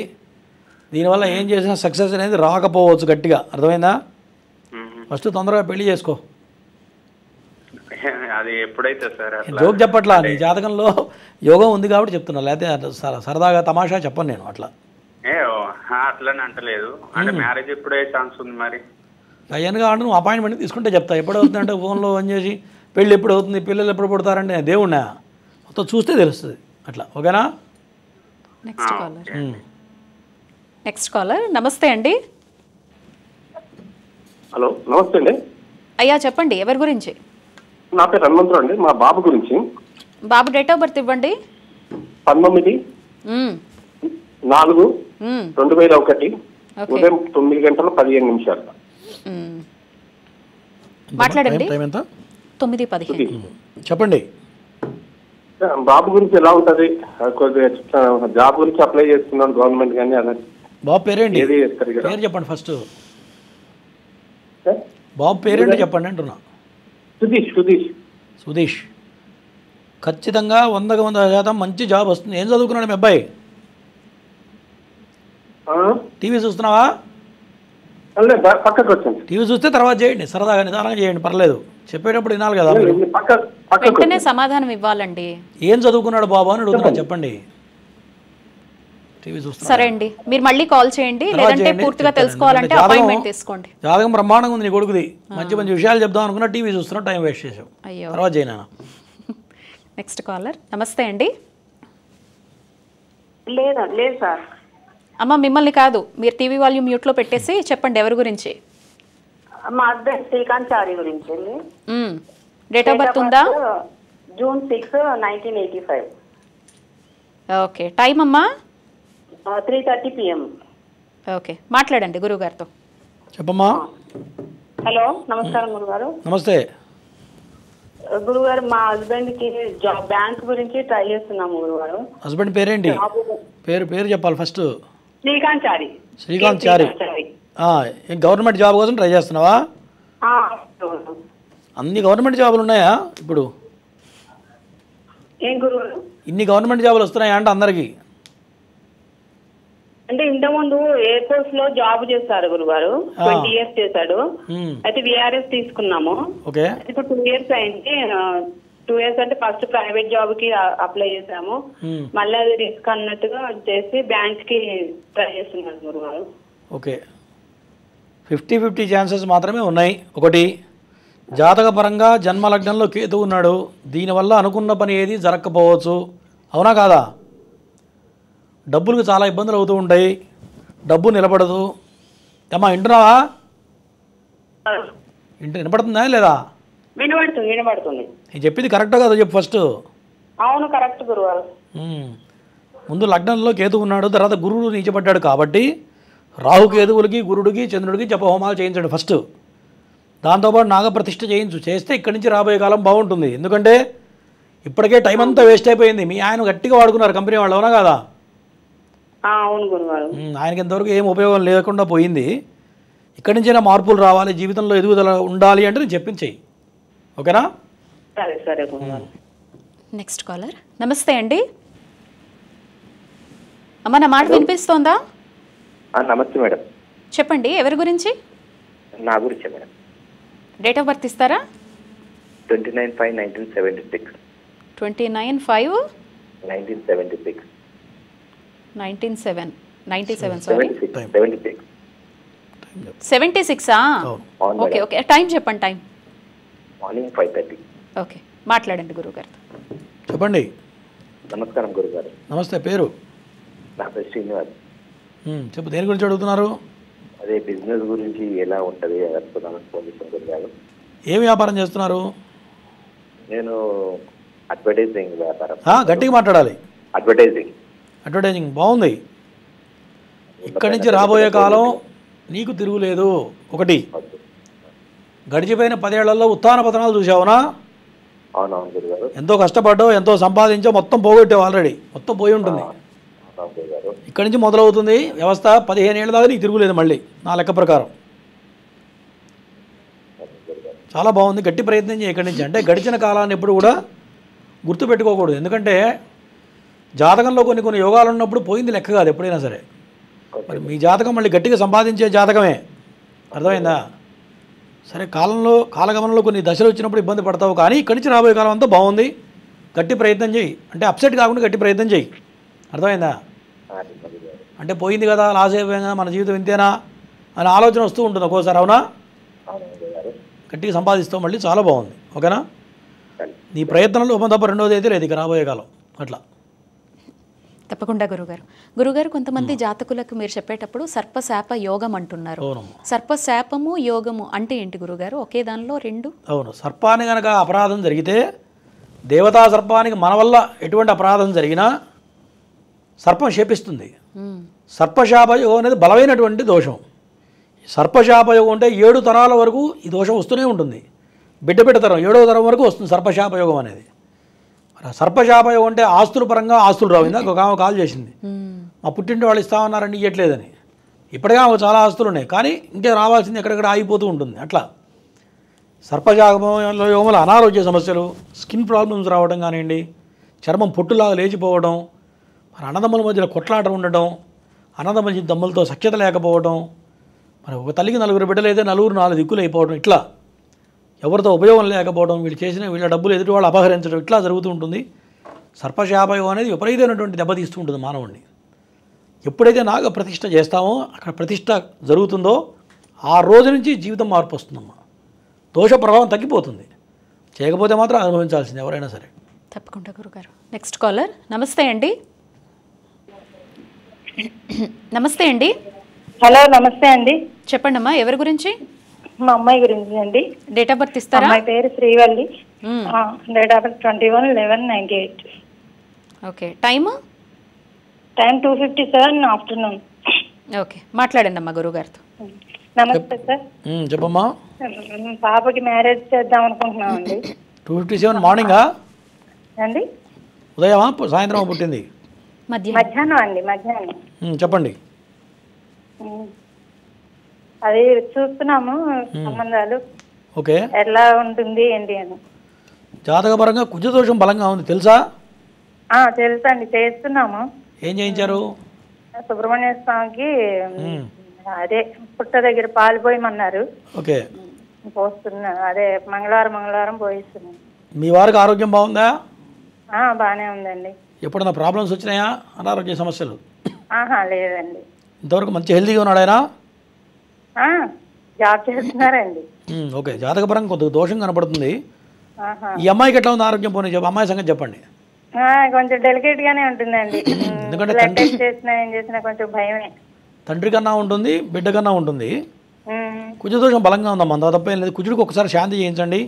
దీనివల్ల ఏం చేసినా సక్సెస్ అనేది రాకపోవచ్చు. గట్టిగా అర్థమైందా? ఫస్ట్ తొందరగా పెళ్లి చేసుకో. అది ఎప్పుడైతే సార్ జోక్ చెప్పట్లా, నీ జాతకంలో యోగం ఉంది కాబట్టి చెప్తున్నా, లేకపోతే సరదాగా తమాషా చెప్పను నేను అట్లా. అట్లని అంటలేదు. అంటే మ్యారేజ్ ఎప్పుడే ఛాన్స్ ఉంది మరి? అయ్యనుగా అంటే నువ్వు అపాయింట్మెంట్ తీసుకుంటే చెప్తా. ఎప్పుడు అవుతుంది అంటే ఫోన్లో ఆన్ చేసి పెళ్ళి ఎప్పుడు అవుతుంది, పిల్లలు ఎప్పుడు పుడతారంటే దేవుణ్ణా మొత్తం చూస్తే తెలుస్తుంది అట్లా. ఓకేనా? Next caller. నమస్తే అండి. హలో, నమస్తే అండి. అయ్యా చెప్పండి, ఎవరి గురించి? నా పేరు హనుమంతరావు అండి. మా బాబు గురించి. బాబు డేట్ ఆఫ్ బర్త్ ఇవ్వండి. 19/4/2001 ఉదయం 9:15 మాట్లాడండి. టైం ఎంత? 9:15. చెప్పండి. బాబు గురించి ఎలా ఉంటుంది? జాబ్ గురించి అప్లై చేస్తున్నాడు గవర్నమెంట్ కానీ. బాబు పేరేంటి? పేరు చెప్పండి ఫస్ట్. బాబు పేరేంటి చెప్పండి అంటున్నా. సుధీష్. ఖచ్చితంగా 100% మంచి జాబ్ వస్తుంది. ఏం చదువుకున్నాడు మీ అబ్బాయి? టీవీ చూస్తున్నావా? పక్కకు వచ్చండి. టీవీ చూస్తే తర్వాత చేయండి, సరదాగా నిదానంగా చేయండి, పర్లేదు. చెప్పేటప్పుడు వినాలి కదా. వెంటనే సమాధానం ఇవ్వాలండి. ఏం చదువుకున్నాడు బాబు అని అడుగుతున్నా, చెప్పండి. టీవీ చూస్తున్నా. సరే అండి, మీరు మళ్ళీ కాల్ చేయండి, లేదంటే పూర్తిగా తెలుసుకోవాలంటే అపాయింట్మెంట్ తీసుకోండి. జాతకం బ్రహ్మాండంగా ఉంది నీ కొడుకుది. మంచి మంచి విషయాలు చెప్దాం అనుకున్నా, టీవీ చూస్తున్నా, టైం వేస్ట్ చేసావు. అయ్యో, తర్వాత చేయనా. Next caller. నమస్తే అండి. లేదు సార్. అమ్మ మిమ్మల్ని కాదు, మీరు టీవీ వాల్యూమ్ మ్యూట్లో పెట్టేసి చెప్పండి ఎవరి గురించి. మా హస్బెండ్ శ్రీకాంత్ చారి గురించి. డేట్ ఆఫ్ బర్త్ ఉందా? June 6, 1985. ఓకే. టైం అమ్మా? 3:30 PM. ఓకే, మాట్లాడండి గురువుగారితో. చెప్పమ్మా. హలో, నమస్కారం గురుగారు. నమస్తే గురుగారు, మా హస్బెండ్ కి జాబ్ బ్యాంక్ గురించి ట్రై చేస్తున్నాము గురుగారు. హస్బెండ్ పేరేంటి? పేరు చెప్పాలి ఫస్ట్. శ్రీకాంత్ చారి. శ్రీకాంత్ చారి. గవర్నమెంట్ జాబ్ కోసం ట్రై చేస్తున్నావా? అన్ని గవర్నమెంట్ జాబులు ఉన్నాయా ఇప్పుడు? ఏం గురుగారు? ఇన్ని గవర్నమెంట్ జాబులు వస్తున్నాయా అంటే అందరికి? అంటే ఇంతకుముందు ఎయిర్ ఫోర్స్ లో జాబ్ చేస్తారు గురుగారు. 20 years చేశాడు. అయితే VRS తీసుకున్నాము. ఓకే. ఇప్పుడు 2 years అయింది. 2 years అంటే ఫస్ట్ ప్రైవేట్ జాబ్ కి అప్లై చేసాము. మళ్ళీ అది రిస్క్ అన్నట్టుగా చేసి బ్యాంక్ కి ట్రై చేస్తున్నాడు గురుగారు. ఓకే. 50-50 ఛాన్సెస్ మాత్రమే ఉన్నాయి. ఒకటి, జాతకపరంగా జన్మలగ్నంలో కేతు ఉన్నాడు. దీనివల్ల అనుకున్న పని ఏది జరగకపోవచ్చు. అవునా కాదా? డబ్బులకు చాలా ఇబ్బందులు అవుతూ ఉంటాయి. డబ్బు నిలబడదు. ఏమ్మా వింటున్నావా? వినపడుతుందా లేదా? వినబడుతుంది. నేను చెప్పింది కరెక్టా కాదో చెప్పు ఫస్ట్. అవును, కరెక్ట్ గురుగారు. ముందు లగ్నంలో కేతు ఉన్నాడు, తర్వాత గురుడు నీచబడ్డాడు కాబట్టి రాహుకేతువులకి, గురుడికి, చంద్రుడికి జపహోమాలు చేయించండి ఫస్ట్. దాంతోపాటు నాగప్రతిష్ఠ చేస్తే ఇక్కడి నుంచి రాబోయే కాలం బాగుంటుంది. ఎందుకంటే ఇప్పటికే టైం అంతా వేస్ట్ అయిపోయింది. మీ ఆయన గట్టిగా వాడుకున్నారు కంపెనీ వాళ్ళు, అవునా కదా? అవును గురుగారు. ఆయనకి ఇంతవరకు ఏం ఉపయోగం లేకుండా పోయింది. ఇక్కడి నుంచైనా మార్పులు రావాలి, జీవితంలో ఎదుగుదల ఉండాలి అంటే నేను చెప్పింది చెయ్యి. ఓకేనా? సరే గురుగారు. Next caller. నమస్తే అండి. అమ్మ నా మాట వినిపిస్తోందా? నమస్తే మేడం. చెప్పండి ఎవరి గురించి? నా గురించే మేడం. డేట్ ఆఫ్ బర్త్ ఇస్తారా? 29/5/1976. 29/5/1976. 97 సారీ 76. ఓకే ఓకే, టైం చెప్పండి. Time morning 5:30. ఓకే, మాట్లాడండి గురువుగారు. చెప్పండి. నమస్కారం గురుగారు. నమస్తే. పేరు? నా పేరు శ్రీనివాస్. చెప్పు, దేని గురించి అడుగుతున్నారు? అదే బిజినెస్ గురించి ఎలా ఉంటుంది గురుగారు. ఏ వ్యాపారం చేస్తున్నారు? నేను అడ్వర్టైజింగ్ వ్యాపారం. గట్టిగా మాట్లాడాలి. అడ్వర్టైజింగ్ బాగుంది. ఇక్కడి నుంచి రాబోయే కాలం నీకు తిరుగులేదు. ఒకటి, గడిచిపోయిన 10 ఏళ్లలో ఉత్థాన పతనాలు చూసావునా? అవునవును గురుగారు. ఎంతో కష్టపడ్డావు, ఎంతో సంపాదించావు, మొత్తం పోగొట్టావు, ఆల్రెడీ మొత్తం పోయి ఉంటుంది. అవును గురుగారు. ఇక్కడి నుంచి మొదలవుతుంది వ్యవస్థ. 15 ఏళ్ళ దాకా నీకు తిరుగులేదు మళ్ళీ నా లెక్క ప్రకారం. చాలా బాగుంది, గట్టి ప్రయత్నం చేయి ఇక్కడి నుంచి. అంటే గడిచిన కాలాన్ని ఎప్పుడు కూడా గుర్తుపెట్టుకోకూడదు. ఎందుకంటే జాతకంలో కొన్ని యోగాలు ఉన్నప్పుడు పోయింది లెక్క కాదు ఎప్పుడైనా సరే. మరి మీ జాతకం మళ్ళీ గట్టిగా సంపాదించే జాతకమే, అర్థమైందా? సరే, కాలగమనంలో కొన్ని దశలు వచ్చినప్పుడు ఇబ్బంది పడతావు, కానీ ఇక్కడి నుంచి రాబోయే కాలం అంతా బాగుంది. గట్టి ప్రయత్నం చేయి. అంటే అప్సెట్ కాకుండా గట్టి ప్రయత్నం చేయి, అర్థమైందా? అంటే పోయింది కదా, లాస్ అయిపోయిందా, మన జీవితం ఇంతేనా అనే ఆలోచన వస్తూ ఉంటుంది ఒక్కోసారి, అవునా? గట్టిగా సంపాదిస్తావు మళ్ళీ, చాలా బాగుంది. ఓకేనా? నీ ప్రయత్నంలో ఉపం తప్ప రెండోది అయితే లేదు ఇక రాబోయే కాలం. అట్లా తప్పకుండా గురుగారు కొంతమంది జాతకులకు మీరు చెప్పేటప్పుడు సర్పశాప యోగం అంటున్నారు. సర్పశాపము యోగము అంటే ఏంటి గురుగారు? ఒకే దానిలో రెండు? అవును, సర్పాన్ని కనుక అపరాధం జరిగితే, దేవతా సర్పానికి మన వల్ల ఎటువంటి అపరాధం జరిగినా సర్పం శపిస్తుంది. సర్పశాపయోగం అనేది బలమైనటువంటి దోషం. సర్పశాపయోగం అంటే 7 తరాల వరకు ఈ దోషం వస్తూనే ఉంటుంది. బిడ్డ తరం 7వ తరం వరకు వస్తుంది సర్పశాపయోగం అనేది. సర్పశాపయోగం అంటే ఆస్తుల పరంగా ఆస్తులు రావు. ఇందాక ఒక ఆమె కాల్ చేసింది, మా పుట్టింటి వాళ్ళు ఇస్తామన్నారని ఇవ్వట్లేదని. ఇప్పటికే ఆమె చాలా ఆస్తులు ఉన్నాయి, కానీ ఇంకే రావాల్సింది ఎక్కడెక్కడ ఆగిపోతూ ఉంటుంది. అట్లా సర్పశాపయోగంలో అనారోగ్య సమస్యలు, స్కిన్ ప్రాబ్లమ్స్ రావడం కానివ్వండి, చర్మం పొట్టులాగా లేచిపోవడం, మరి అన్నదమ్ముల మధ్యలో కొట్లాట ఉండటం, అన్నదమ్ముల దమ్ములతో సఖ్యత లేకపోవడం, మరి ఒక తల్లికి 4 బిడ్డలు అయితే 4 దిక్కులు అయిపోవడం, ఇట్లా ఎవరితో ఉపయోగం లేకపోవడం, వీళ్ళ డబ్బులు ఎదుటి వాళ్ళు అపహరించడం, ఇట్లా జరుగుతూ ఉంటుంది. సర్పశాపయోగం అనేది విపరీతమైనటువంటి దెబ్బతీస్తూ ఉంటుంది మానవుడిని. ఎప్పుడైతే నాగ ప్రతిష్ఠ చేస్తామో, అక్కడ ప్రతిష్ఠ జరుగుతుందో ఆ రోజు నుంచి జీవితం మార్పు వస్తుందమ్మా. దోష ప్రభావం తగ్గిపోతుంది. చేయకపోతే మాత్రం అనుభవించాల్సింది ఎవరైనా సరే. తప్పకుండా గురుగారు. Next caller. నమస్తే అండి. నమస్తే అండి. హలో, నమస్తే అండి. చెప్పండి అమ్మా, ఎవరి గురించి? మా అమ్మాయి గురించి అండి. డేట్ ఆఫ్ బర్త్ ఇస్తారా? అమ్మాయి పేరు Srivalli. Date of birth 21/11/98. Okay. Time 2:57 afternoon. Okay, మాట్లాడండి అమ్మా గురుగారితో. నమస్తే సార్. చెప్పమ్మా. పాపకి మ్యారేజ్ చేద్దాం అనుకుంటున్నామండి. 2:57 మార్నింగా అండి? ఉదయమా సాయంత్రం పుట్టింది? మధ్యాహ్నం అండి, మధ్యాహ్నం. చెప్పండి. అది చూస్తున్నాము సంబంధాలు. ఓకే, ఎలా ఉంటుంది ఏంటి అని. జాతకపరంగా కుజదోషం బలంగా ఉంది, తెలుసా? తెలుసండి, చేస్తున్నాము. ఏం చేయించారు? సుబ్రహ్మణ్య స్వామికి అదే పుట్ట దగ్గర పాలు పోయమన్నారు. ఓకే, పోస్తున్నా. అదే మంగళవారం పోయిస్తున్నాం. మీ వారికి ఆరోగ్యం బాగుందా? బాగానే ఉందండి. ఎప్పుడన్నా ప్రాబ్లమ్స్ వచ్చినాయా, అనారోగ్య సమస్యలు? లేదండి. ఇంతవరకు మంచి హెల్తీగా ఉన్నాడు ఆయన? జాబ్ చేస్తున్నారండి. ఓకే, జాతకపరంగా కొద్దిగా దోషం కనపడుతుంది. ఈ అమ్మాయికి ఎట్లా ఉంది ఆరోగ్యం? పోనీ అమ్మాయి సంగతి చెప్పండి. కొంచెం డెలికేట్ గానే ఉంటుందండి. ఎందుకంటే ఏం చేసినా కొంచెం భయమే. తండ్రి కన్నా ఉంటుంది, బిడ్డ కన్నా ఉంటుంది. కుజదోషం బలంగా ఉందమ్మా, అంత తప్పేం లేదు. కుజుడికి ఒకసారి శాంతి చేయించండి.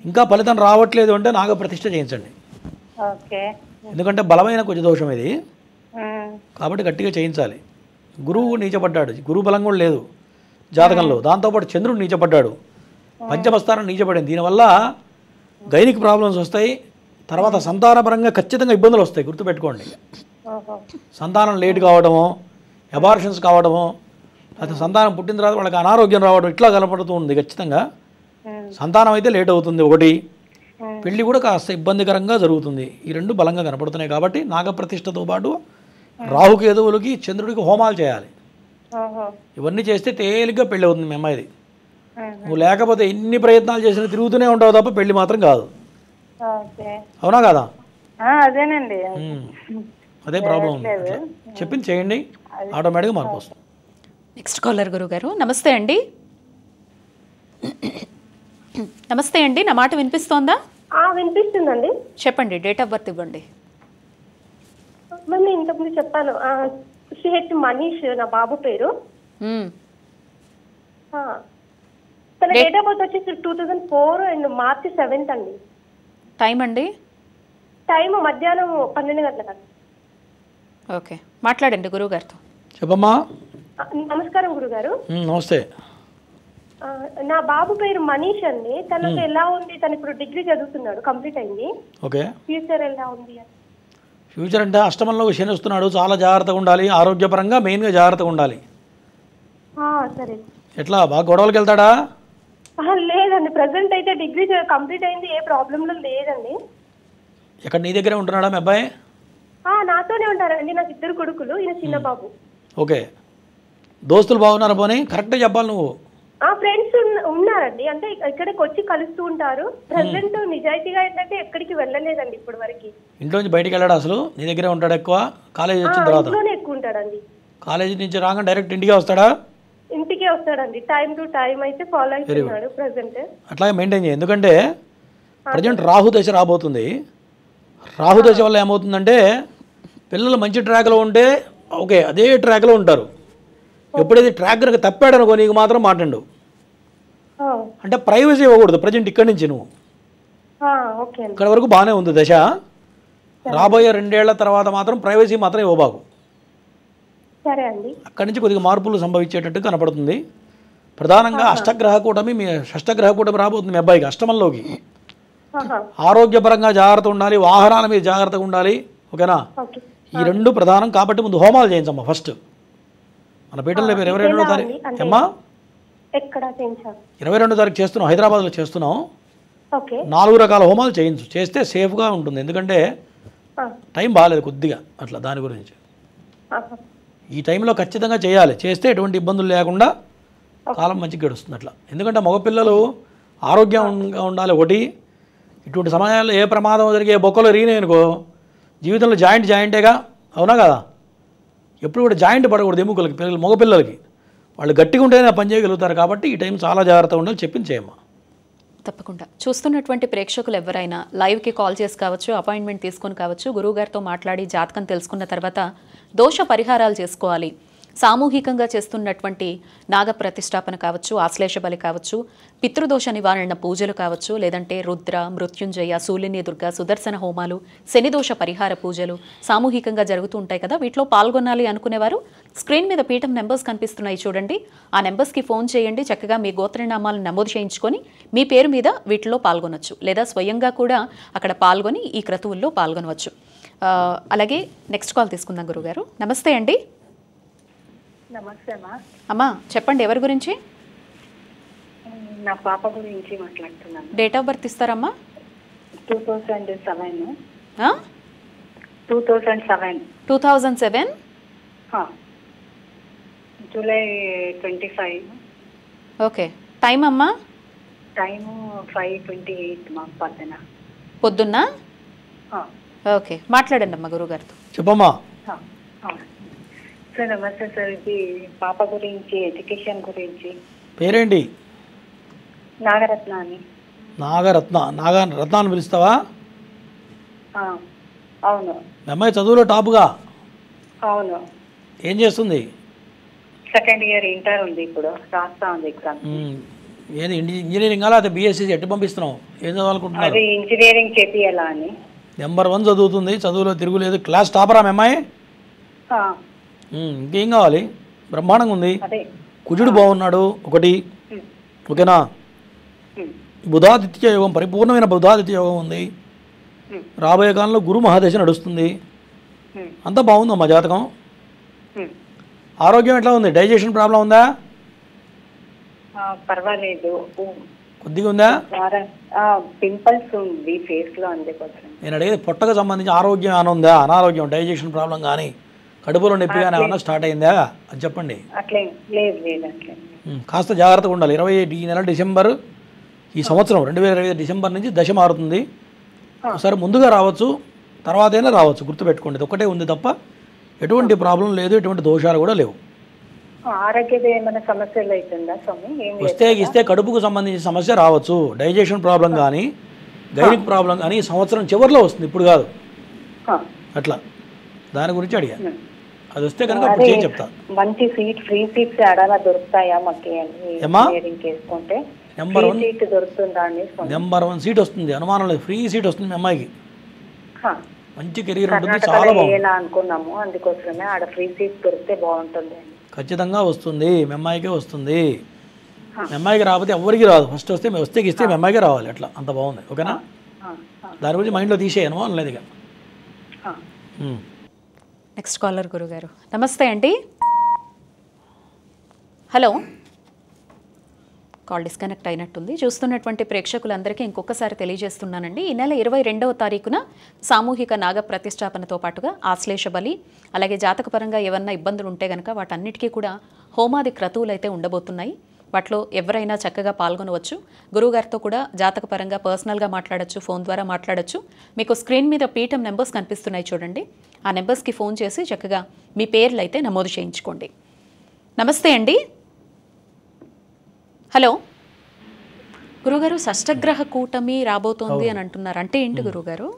ఇంకా ఫలితం రావట్లేదు అంటే నాగ ప్రతిష్ఠ చేయించండి. ఎందుకంటే బలమైన కుజదోషం ఇది, కాబట్టి గట్టిగా చేయించాలి. గురువు నీచపడ్డాడు, గురువు బలం కూడా లేదు జాతకంలో. దాంతోపాటు చంద్రుడు నీచపడ్డాడు, పంచమస్థానం నీచపడింది. దీనివల్ల గైనిక్ ప్రాబ్లమ్స్ వస్తాయి. తర్వాత సంతానపరంగా ఖచ్చితంగా ఇబ్బందులు వస్తాయి, గుర్తుపెట్టుకోండి. సంతానం లేట్ కావడము, అబార్షన్స్ కావడము, లేకపోతే సంతానం పుట్టిన తర్వాత వాళ్ళకి అనారోగ్యం రావడం, ఇట్లా కనపడుతూ ఉంది ఖచ్చితంగా. సంతానం అయితే లేట్ అవుతుంది ఒకటి, పెళ్లి కూడా కాస్త ఇబ్బందికరంగా జరుగుతుంది. ఈ రెండు బలంగా కనపడుతున్నాయి. కాబట్టి నాగప్రతిష్ఠతో పాటు రాహుకేతువులకి, చంద్రుడికి హోమాలు చేయాలి. ఇవన్నీ చేస్తే తేలిగ్గా పెళ్ళి అవుతుంది మీ అమ్మాయిది. నువ్వు లేకపోతే ఎన్ని ప్రయత్నాలు చేసినా తిరుగుతూనే ఉంటావు తప్ప పెళ్లి మాత్రం కాదు. అవునా కదా? అదేనండి, అదే ప్రాబ్లం ఉంది. చెప్పింది చేయండి, ఆటోమేటిక్గా మార్పు వస్తుంది. నెక్స్ట్ కాలర్ గురుగారు. నమస్తే అండి. నమస్తే అండి, నా మాట వినిపిస్తోందా? వినిపిస్తుందండి. చెప్పండి, డేట్ ఆఫ్ బర్త్ ఇవ్వండి. నేను ఇంతకుముందు చెప్పాను. సిహెచ్ మనీష్ నా బాబు పేరు. తన డేట్ ఆఫ్ బర్త్ వచ్చేసి 2004 అండ్ March 7th అండి. టైం అండి? టైం మధ్యాహ్నం 12 గంటలకు. ఓకే, మాట్లాడండి గురువు గారితో. చెప్పమ్మా. నమస్కారం గురుగారు. నమస్తే. నా బాబు పేరు మనీష్ అండి. తనకు ఎలా ఉంది? తను ఇప్పుడు డిగ్రీ చదువుతున్నాడు, కంప్లీట్ అయింది. ఓకే. ఫ్యూచర్ ఎలా ఉంది? ఫ్యూచర్ అంటే అష్టమంలో శని వస్తున్నాడు, చాలా జాగ్రత్తగా ఉండాలి. ఆరోగ్యపరంగా మెయిన్గా జాగ్రత్తగా ఉండాలి. సరే. ఎట్లా బాగా గొడవలకు వెళ్తాడా? లేదండి, ప్రెసెంట్ అయితే డిగ్రీ కంప్లీట్ అయింది, ఏ ప్రాబ్లంలో లేదండి. ఎక్కడ నీ దగ్గరే ఉంటున్నాడా మీ అబ్బాయి? నాతోనే ఉంటారండి. నాకు 2 కొడుకులు, ఈయన చిన్న బాబు. ఓకే. దోస్తులు బాగున్నారా? పోనీ కరెక్ట్గా చెప్పాలి నువ్వు. ఫ్రెండ్స్ ఉన్నారండి, అంటే ఇక్కడికి వచ్చి కలుస్తూ ఉంటారు. ప్రెసెంట్ నిజాయితీగా ఏంటంటే ఎక్కడికి వెళ్ళలేదండి ఇప్పటి వరకు. ఇంట్లో నుంచి బయటికి వెళ్ళాడు అసలు? నీ దగ్గరే ఉంటాడు ఎక్కువ? కాలేజీ వచ్చిన తర్వాత ఇంట్లోనే ఎక్కువ ఉంటాడండి. కాలేజీ నుంచి రాగా డైరెక్ట్ ఇంటికే వస్తాడా? ఇంటికే వస్తాడండి, టైం టు టైం అయితే ఫాలో అవుతున్నాడు ప్రెసెంట్. అట్లాగే మెయింటైన్ చేయి. ఎందుకంటే ప్రజెంట్ రాహు దశ రాబోతుంది. రాహు దశ వల్ల ఏమవుతుందంటే పిల్లలు మంచి ట్రాక్లో ఉంటే ఓకే, అదే ట్రాక్లో ఉంటారు. ఎప్పుడైతే ట్రాక్ కనుక తప్పాడనుకో నీకు మాత్రం మాట్లాడు. అంటే ప్రైవసీ ఇవ్వకూడదు ప్రజెంట్ ఇక్కడి నుంచి. నువ్వు ఇక్కడ వరకు బాగానే ఉంది దశ. రాబోయే 2 ఏళ్ల తర్వాత మాత్రం ప్రైవసీ మాత్రం ఇవ్వబాకు. అక్కడి నుంచి కొద్దిగా మార్పులు సంభవించేటట్టు కనపడుతుంది. ప్రధానంగా అష్టగ్రహ కూటమి, మీ షష్టగ్రహ కూటమి రాబోతుంది మీ అబ్బాయికి అష్టమంలోకి. ఆరోగ్యపరంగా జాగ్రత్త ఉండాలి, వాహనాల మీద జాగ్రత్తగా ఉండాలి. ఓకేనా? ఈ 2 ప్రధానం కాబట్టి ముందు హోమాలు చేయించమ్మా ఫస్ట్. మన పీఠంలో 22వ తారీఖు అమ్మా, 22వ తారీఖు చేస్తున్నాం, హైదరాబాద్లో చేస్తున్నాం. 4 రకాల హోమాలు చేయించు, చేస్తే సేఫ్గా ఉంటుంది. ఎందుకంటే టైం బాగాలేదు కొద్దిగా అట్లా, దాని గురించి. ఈ టైంలో ఖచ్చితంగా చేయాలి, చేస్తే ఎటువంటి ఇబ్బందులు లేకుండా కాలం మంచిగా గడుస్తుంది అట్లా. ఎందుకంటే మగపిల్లలు ఆరోగ్యంగా ఉండాలి ఒకటి. ఇటువంటి సమయాల్లో ఏ ప్రమాదం జరిగే బొక్కలు రీనేనుకో జీవితంలో జాయింటేగా, అవునా కదా? ఎప్పుడు కూడా జాయింట్ పడకూడదు ఎముకలకి, పిల్లలు మగపిల్లలకి. వాళ్ళు గట్టిగా ఉంటేనే పని చేయగలుగుతారు. కాబట్టి ఈ టైం చాలా జాగ్రత్తగా ఉండాలి, చెప్పింది చేయమ్మా. తప్పకుండా చూస్తున్నటువంటి ప్రేక్షకులు ఎవరైనా లైవ్కి కాల్ చేసి కావచ్చు, అపాయింట్మెంట్ తీసుకొని కావచ్చు, గురువుగారితో మాట్లాడి జాతకం తెలుసుకున్న తర్వాత దోష పరిహారాలు చేసుకోవాలి. సామూహికంగా చేస్తున్నటువంటి నాగ ప్రతిష్టాపన కావచ్చు, ఆశ్లేష బలి కావచ్చు, పితృదోష నివారణ పూజలు కావచ్చు, లేదంటే రుద్ర, మృత్యుంజయ, శూలిని దుర్గ, సుదర్శన హోమాలు, శనిదోష పరిహార పూజలు సామూహికంగా జరుగుతూ ఉంటాయి కదా. వీటిలో పాల్గొనాలి అనుకునేవారు స్క్రీన్ మీద పీఠం నెంబర్స్ కనిపిస్తున్నాయి చూడండి. ఆ నెంబర్స్కి ఫోన్ చేయండి. చక్కగా మీ గోత్రనామాలను నమోదు చేయించుకొని మీ పేరు మీద వీటిలో పాల్గొనవచ్చు, లేదా స్వయంగా కూడా అక్కడ పాల్గొని ఈ క్రతువుల్లో పాల్గొనవచ్చు. అలాగే నెక్స్ట్ కాల్ తీసుకుందాం గురుగారు. నమస్తే అండి. నమస్తే అమ్మా, చెప్పండి ఎవరి గురించి? నా పాప గురించి మాట్లాడుతున్నాను. డేట్ ఆఫ్ బర్త్ ఇస్తారమ్మా? 2007. 2007 జూలై 25. ఓకే. టైం అమ్మా? టైము 5:28 మా పొద్దున్న. ఓకే, మాట్లాడండి అమ్మా గురుగారితో. చెప్పమ్మా. సార్ నమస్తే సార్. ఇది పాప గురించి, ఎడ్యుకేషన్ గురించి. పేరేంటి? నాగరత్న అని. నాగరత్న అని పిలుస్తావా? అవును. మీ అమ్మాయి చదువులో టాప్గా? అవును. ఏం చేస్తుంది? సెకండ్ ఇయర్ ఇంటర్ ఉంది, ఇప్పుడు రాస్తా ఉంది ఎగ్జామ్. ఏది ఇంజనీరింగ్ అలా? అయితే బీఎస్సీ ఎట్టు పంపిస్తున్నావు? ఏం చదవాలనుకుంటున్నారు? అది ఇంజనీరింగ్ చేపియాలా అని. నెంబర్ 1 చదువుతుంది, చదువులో తిరుగులేదు. క్లాస్ టాపరా మీ అమ్మాయి? ఇంకేం కావాలి? బ్రహ్మాండంగా ఉంది. కుజుడు బాగున్నాడు ఒకటి. ఓకేనా? బుధాదిత్య యోగం, పరిపూర్ణమైన బుధాదిత్య యోగం ఉంది. రాబోయే కాలంలో గురు మహాదశ నడుస్తుంది. అంతా బాగుందమ్మా జాతకం. ఆరోగ్యం ఎట్లా ఉంది? డైజెషన్ ప్రాబ్లం ఉందా? పర్వాలేదు, కొద్దిగా ఉందా? పింపుల్స్ ఉంది ఫేస్ లో, అందుకోసం. నేను అడిగేది పొట్టకు సంబంధించి ఆరోగ్యం ఏమైనా ఉందా? అనారోగ్యం, డైజెషన్ ప్రాబ్లం కానీ, కడుపులో నొప్పి కానీ ఏమన్నా స్టార్ట్ అయిందా? అది చెప్పండి. అట్లే లేదు లేదు అట్లే. కాస్త జాగ్రత్తగా ఉండాలి. ఈ నెల డిసెంబర్, ఈ సంవత్సరం 2025 డిసెంబర్ నుంచి దశ మారుతుంది. ఒకసారి ముందుగా రావచ్చు, తర్వాత అయినా రావచ్చు. గుర్తుపెట్టుకోండి, ఇది ఒకటే ఉంది తప్ప ఎటువంటి ప్రాబ్లం లేదు, ఎటువంటి దోషాలు కూడా లేవు. ఆరోగ్య ఏమైనా సమస్యలు అవుతుందా స్వామి? వస్తే కడుపుకు సంబంధించిన సమస్య రావచ్చు. డైజెషన్ ప్రాబ్లం కానీ, గైనిక్ ప్రాబ్లం కానీ సంవత్సరం చివరిలో వస్తుంది, ఇప్పుడు కాదు. అట్లా దాని గురించి అడిగా. అది వస్తే కనుక అప్పుడు ఏం చెప్తా. మంచి సీట్, ఫ్రీ సీట్స్ అడగా దొరుకుతాయా మాకు? చేసుకుంటే నెంబర్ 1 సీట్ దొరుకుతుందా? నెంబర్ 1 సీట్ వస్తుంది, అనుమానం లేదు. ఫ్రీ సీట్ వస్తుంది మీ అమ్మాయికి. మంచి కెరీర్ ఉంటుంది, కర్ణాటకలో చాలా బాగుంది. వేయాలా అనుకున్నాము, అందుకోసమే ఆడ ఫ్రీ సీట్ దొరికితే బాగుంటుంది. ఖచ్చితంగా వస్తుంది, మీ అమ్మాయికే వస్తుంది. మీ అమ్మాయికి రాకపోతే ఎవరికి రాదు. ఫస్ట్ వస్తే ఇస్తే మీ అమ్మాయికే రావాలి. అట్లా అంత బాగుంది. ఓకేనా? దాని గురించి మైండ్లో తీసేయను అనలేదు ఇక. నెక్స్ట్ కాలర్ గురుగారు. నమస్తే అండి. హలో, కాల్ డిస్కనెక్ట్ అయినట్టుంది. చూస్తున్నటువంటి ప్రేక్షకులందరికీ ఇంకొకసారి తెలియజేస్తున్నానండి. ఈ నెల 22వ తారీఖున సామూహిక నాగ ప్రతిష్టాపనతో పాటుగా ఆశ్లేష బలి, అలాగే జాతకపరంగా ఏమన్నా ఇబ్బందులు ఉంటే కనుక వాటన్నిటికీ కూడా హోమాది క్రతువులు అయితే ఉండబోతున్నాయి. వాటిలో ఎవరైనా చక్కగా పాల్గొనవచ్చు. గురువుగారితో కూడా జాతకపరంగా పర్సనల్గా మాట్లాడచ్చు, ఫోన్ ద్వారా మాట్లాడచ్చు. మీకు స్క్రీన్ మీద పీఠం నెంబర్స్ కనిపిస్తున్నాయి చూడండి. ఆ నెంబర్స్కి ఫోన్ చేసి చక్కగా మీ పేర్లు అయితే నమోదు చేయించుకోండి. నమస్తే అండి. హలో గురుగారు, షష్టగ్రహ కూటమి రాబోతోంది అని అంటున్నారు. అంటే ఏంటి గురుగారు?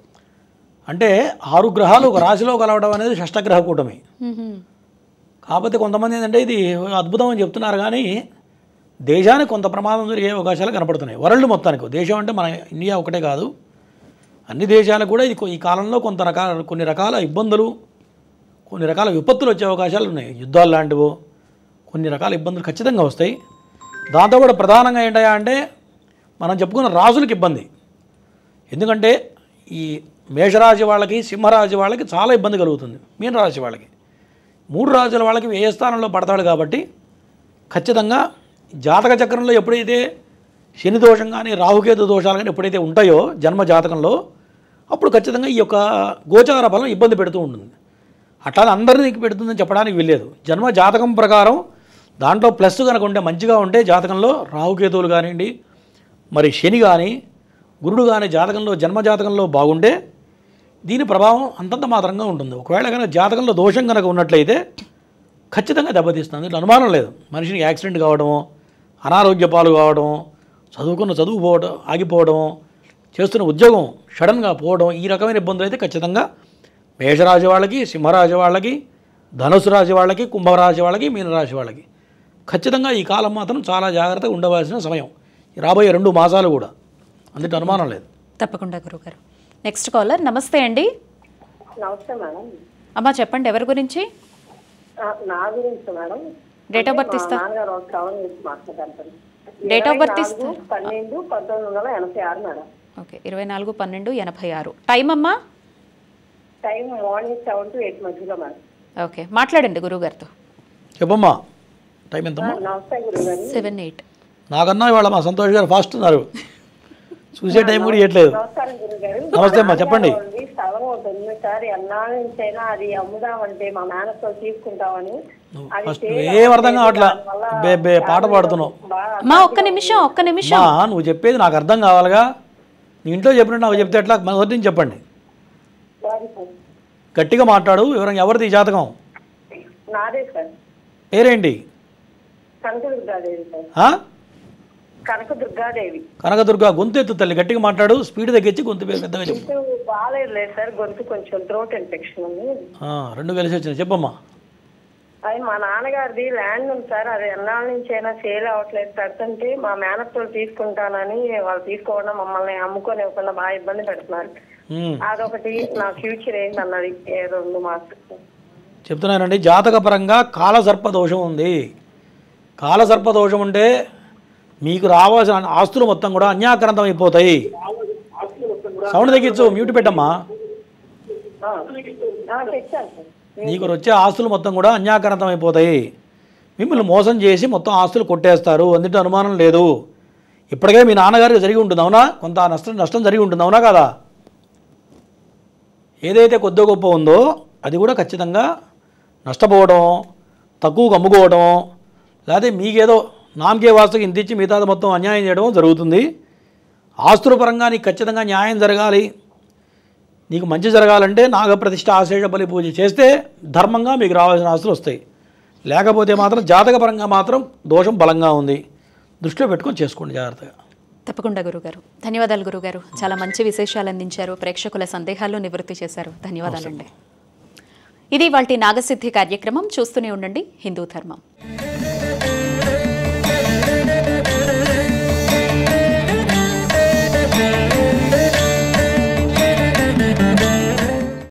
అంటే 6 గ్రహాలు ఒక రాశిలో కలవడం అనేది షష్టగ్రహ కూటమి. కాకపోతే కొంతమంది ఏంటంటే ఇది అద్భుతం అని చెప్తున్నారు, కానీ దేశానికి కొంత ప్రమాదం జరిగే అవకాశాలు కనపడుతున్నాయి. వరల్డ్ మొత్తానికి. దేశం అంటే మన ఇండియా ఒకటే కాదు, అన్ని దేశాలకు కూడా ఇది ఈ కాలంలో కొన్ని రకాల ఇబ్బందులు, కొన్ని రకాల విపత్తులు వచ్చే అవకాశాలు ఉన్నాయి. యుద్ధాలు లాంటివో కొన్ని రకాల ఇబ్బందులు ఖచ్చితంగా వస్తాయి. దాంతో కూడా ప్రధానంగా ఏంటయ్యా అంటే మనం చెప్పుకున్న రాజులకు ఇబ్బంది. ఎందుకంటే ఈ మేషరాశి వాళ్ళకి, సింహరాశి వాళ్ళకి చాలా ఇబ్బంది కలుగుతుంది. మీనరాశి వాళ్ళకి, 3 రాశుల వాళ్ళకి ఏ స్థానంలో పడతాడు కాబట్టి ఖచ్చితంగా జాతక చక్రంలో ఎప్పుడైతే శని దోషం కానీ రాహుకేతు దోషాలు కానీ ఎప్పుడైతే ఉంటాయో జన్మ జాతకంలో, అప్పుడు ఖచ్చితంగా ఈ యొక్క గోచార ఫలం ఇబ్బంది పెడుతూ ఉంటుంది. అట్లా అందరినీ పెడుతుందని చెప్పడానికి వీల్లేదు. జన్మ జాతకం ప్రకారం దాంట్లో ప్లస్ కనుక ఉంటే, మంచిగా ఉంటే జాతకంలో రాహుకేతువులు కానివ్వండి, మరి శని కానీ గురుడు కానీ జాతకంలో జన్మ జాతకంలో బాగుంటే దీని ప్రభావం అంతంత మాత్రంగా ఉంటుంది. ఒకవేళ కనుక జాతకంలో దోషం కనుక ఉన్నట్లయితే ఖచ్చితంగా దెబ్బతీస్తుంది. ఇట్లా అనుమానం లేదు. మనిషికి యాక్సిడెంట్ కావడము, అనారోగ్య పాలు కావడం, చదువుకున్న చదువు పోవడం, ఆగిపోవడం, చేస్తున్న ఉద్యోగం సడన్గా పోవడం, ఈ రకమైన ఇబ్బందులు అయితే ఖచ్చితంగా మేషరాశి వాళ్ళకి, సింహరాశి వాళ్ళకి, ధనుసు రాశి వాళ్ళకి, కుంభరాశి వాళ్ళకి, మీనరాశి వాళ్ళకి ఖచ్చితంగా ఈ కాలం మాత్రం చాలా జాగ్రత్తగా ఉండవలసిన సమయం, రాబోయే 2 మాసాలు కూడా. అందుకే అనుమానం లేదు. తప్పకుండా గురుగారు. Next caller. నమస్తే అండి. నమస్తే మేడం. అమ్మా చెప్పండి, ఎవరి గురించి? నా గురించి మేడం. డేట్ ఆఫ్ బర్త్ ఇస్తా. డేట్ ఆఫ్ బర్త్ ఇస్తా. 12/1986 మేడం. ఓకే, 24/12/86. టైం అమ్మా? టైం మార్నింగ్ 7 to 8 మధ్యలో మేడం. ఓకే, మాట్లాడండి గురువుగారితో. చెప్పమ్మా, టైం ఎంతమ్మా? నమస్తే గురుగారు. 7-8. నాకన్నా ఇవాళ మా సంతోష్ గారు ఫాస్ట్ ఉన్నారు, చూసే టైం కూడా ఇవ్వట్లేదు. నమస్కారం గురుగారు. నమస్తే అమ్మా, చెప్పండి. స్థలం అవుతుంది సార్, ఎన్నాళ్ళ నుంచైనా అది అమ్ముదామంటే మా మేనతో తీసుకుంటామని. ఫస్ట్ ఏం అర్థం కావట్లా, పాట పాడుతున్నావు. ఒక్క నిమిషం. నువ్వు చెప్పేది నాకు అర్థం కావాలిగా. నీ ఇంట్లో చెప్పినట్టు నాకు చెప్తే ఎట్లా? మొదటి నుంచి చెప్పండి, గట్టిగా మాట్లాడు. ఎవరిది ఈ జాతకం? నాదే సార్. పేరేంటి? కనకదుర్గాదేవి సార్. కనకదుర్గాదేవి. కనకదుర్గ. గొంతు ఎత్తు తల్లి, గట్టిగా మాట్లాడు. స్పీడ్ తగ్గించి గొంతు పెద్దగా చెప్పు. బాగాలేదు సార్, గొంతు కొంచెం థ్రోట్ ఇన్ఫెక్షన్ ఉంది. 2 కలిసి వచ్చినాయి. చెప్పమ్మా. అది మా నాన్నగారిది ల్యాండ్ ఉంది సార్, అది ఎన్నాళ్ళ నుంచి అయినా సేల్ అవ్వట్లేదు. పెడుతుంటే మా మేనత్తోళ్ళు తీసుకుంటానని వాళ్ళు తీసుకోవడం, మమ్మల్ని అమ్ముకొని ఇవ్వకుండా బాగా ఇబ్బంది పెడుతున్నారు. అదొకటి. నా ఫ్యూచర్ ఏంటన్నది 2 మార్క్స్ చెప్తున్నానండి. జాతకపరంగా కాలసర్ప దోషం ఉంది. కాలసర్ప దోషం ఉంటే మీకు రావాల్సిన ఆస్తులు మొత్తం కూడా అన్యాక్రాంతం అయిపోతాయి. సౌండ్ తగ్గించు, మ్యూట్ పెట్టమ్మా. నీకు వచ్చే ఆస్తులు మొత్తం కూడా అన్యాక్రాంతం అయిపోతాయి. మిమ్మల్ని మోసం చేసి మొత్తం ఆస్తులు కొట్టేస్తారు, అందుకే అనుమానం లేదు. ఇప్పటికే మీ నాన్నగారికి జరిగి ఉంటుంది, అవునా? కొంత నష్టం జరిగి ఉంటుంది, అవునా కదా? ఏదైతే కొద్ది గొప్ప ఉందో అది కూడా ఖచ్చితంగా నష్టపోవడం, తక్కువకు అమ్ముకోవడం, లేకపోతే మీకేదో నామకే వాస్తుకి ఇంత ఇచ్చి మిగతాది మొత్తం అన్యాయం చేయడం జరుగుతుంది. ఆస్తుల పరంగా నీకు ఖచ్చితంగా న్యాయం జరగాలి, నీకు మంచి జరగాలంటే నాగప్రతిష్ఠ ఆశ్లేష బలి పూజ చేస్తే ధర్మంగా మీకు రావాల్సిన ఆస్తులు వస్తాయి. లేకపోతే మాత్రం జాతకపరంగా మాత్రం దోషం బలంగా ఉంది, దృష్టిలో పెట్టుకొని చేసుకోండి జాగ్రత్తగా. తప్పకుండా గురుగారు. ధన్యవాదాలు గురుగారు, చాలా మంచి విశేషాలు అందించారు, ప్రేక్షకుల సందేహాలను నివృత్తి చేశారు. ధన్యవాదాలండి. ఇది వాటి నాగసిద్ధి కార్యక్రమం. చూస్తూనే ఉండండి హిందూ ధర్మం.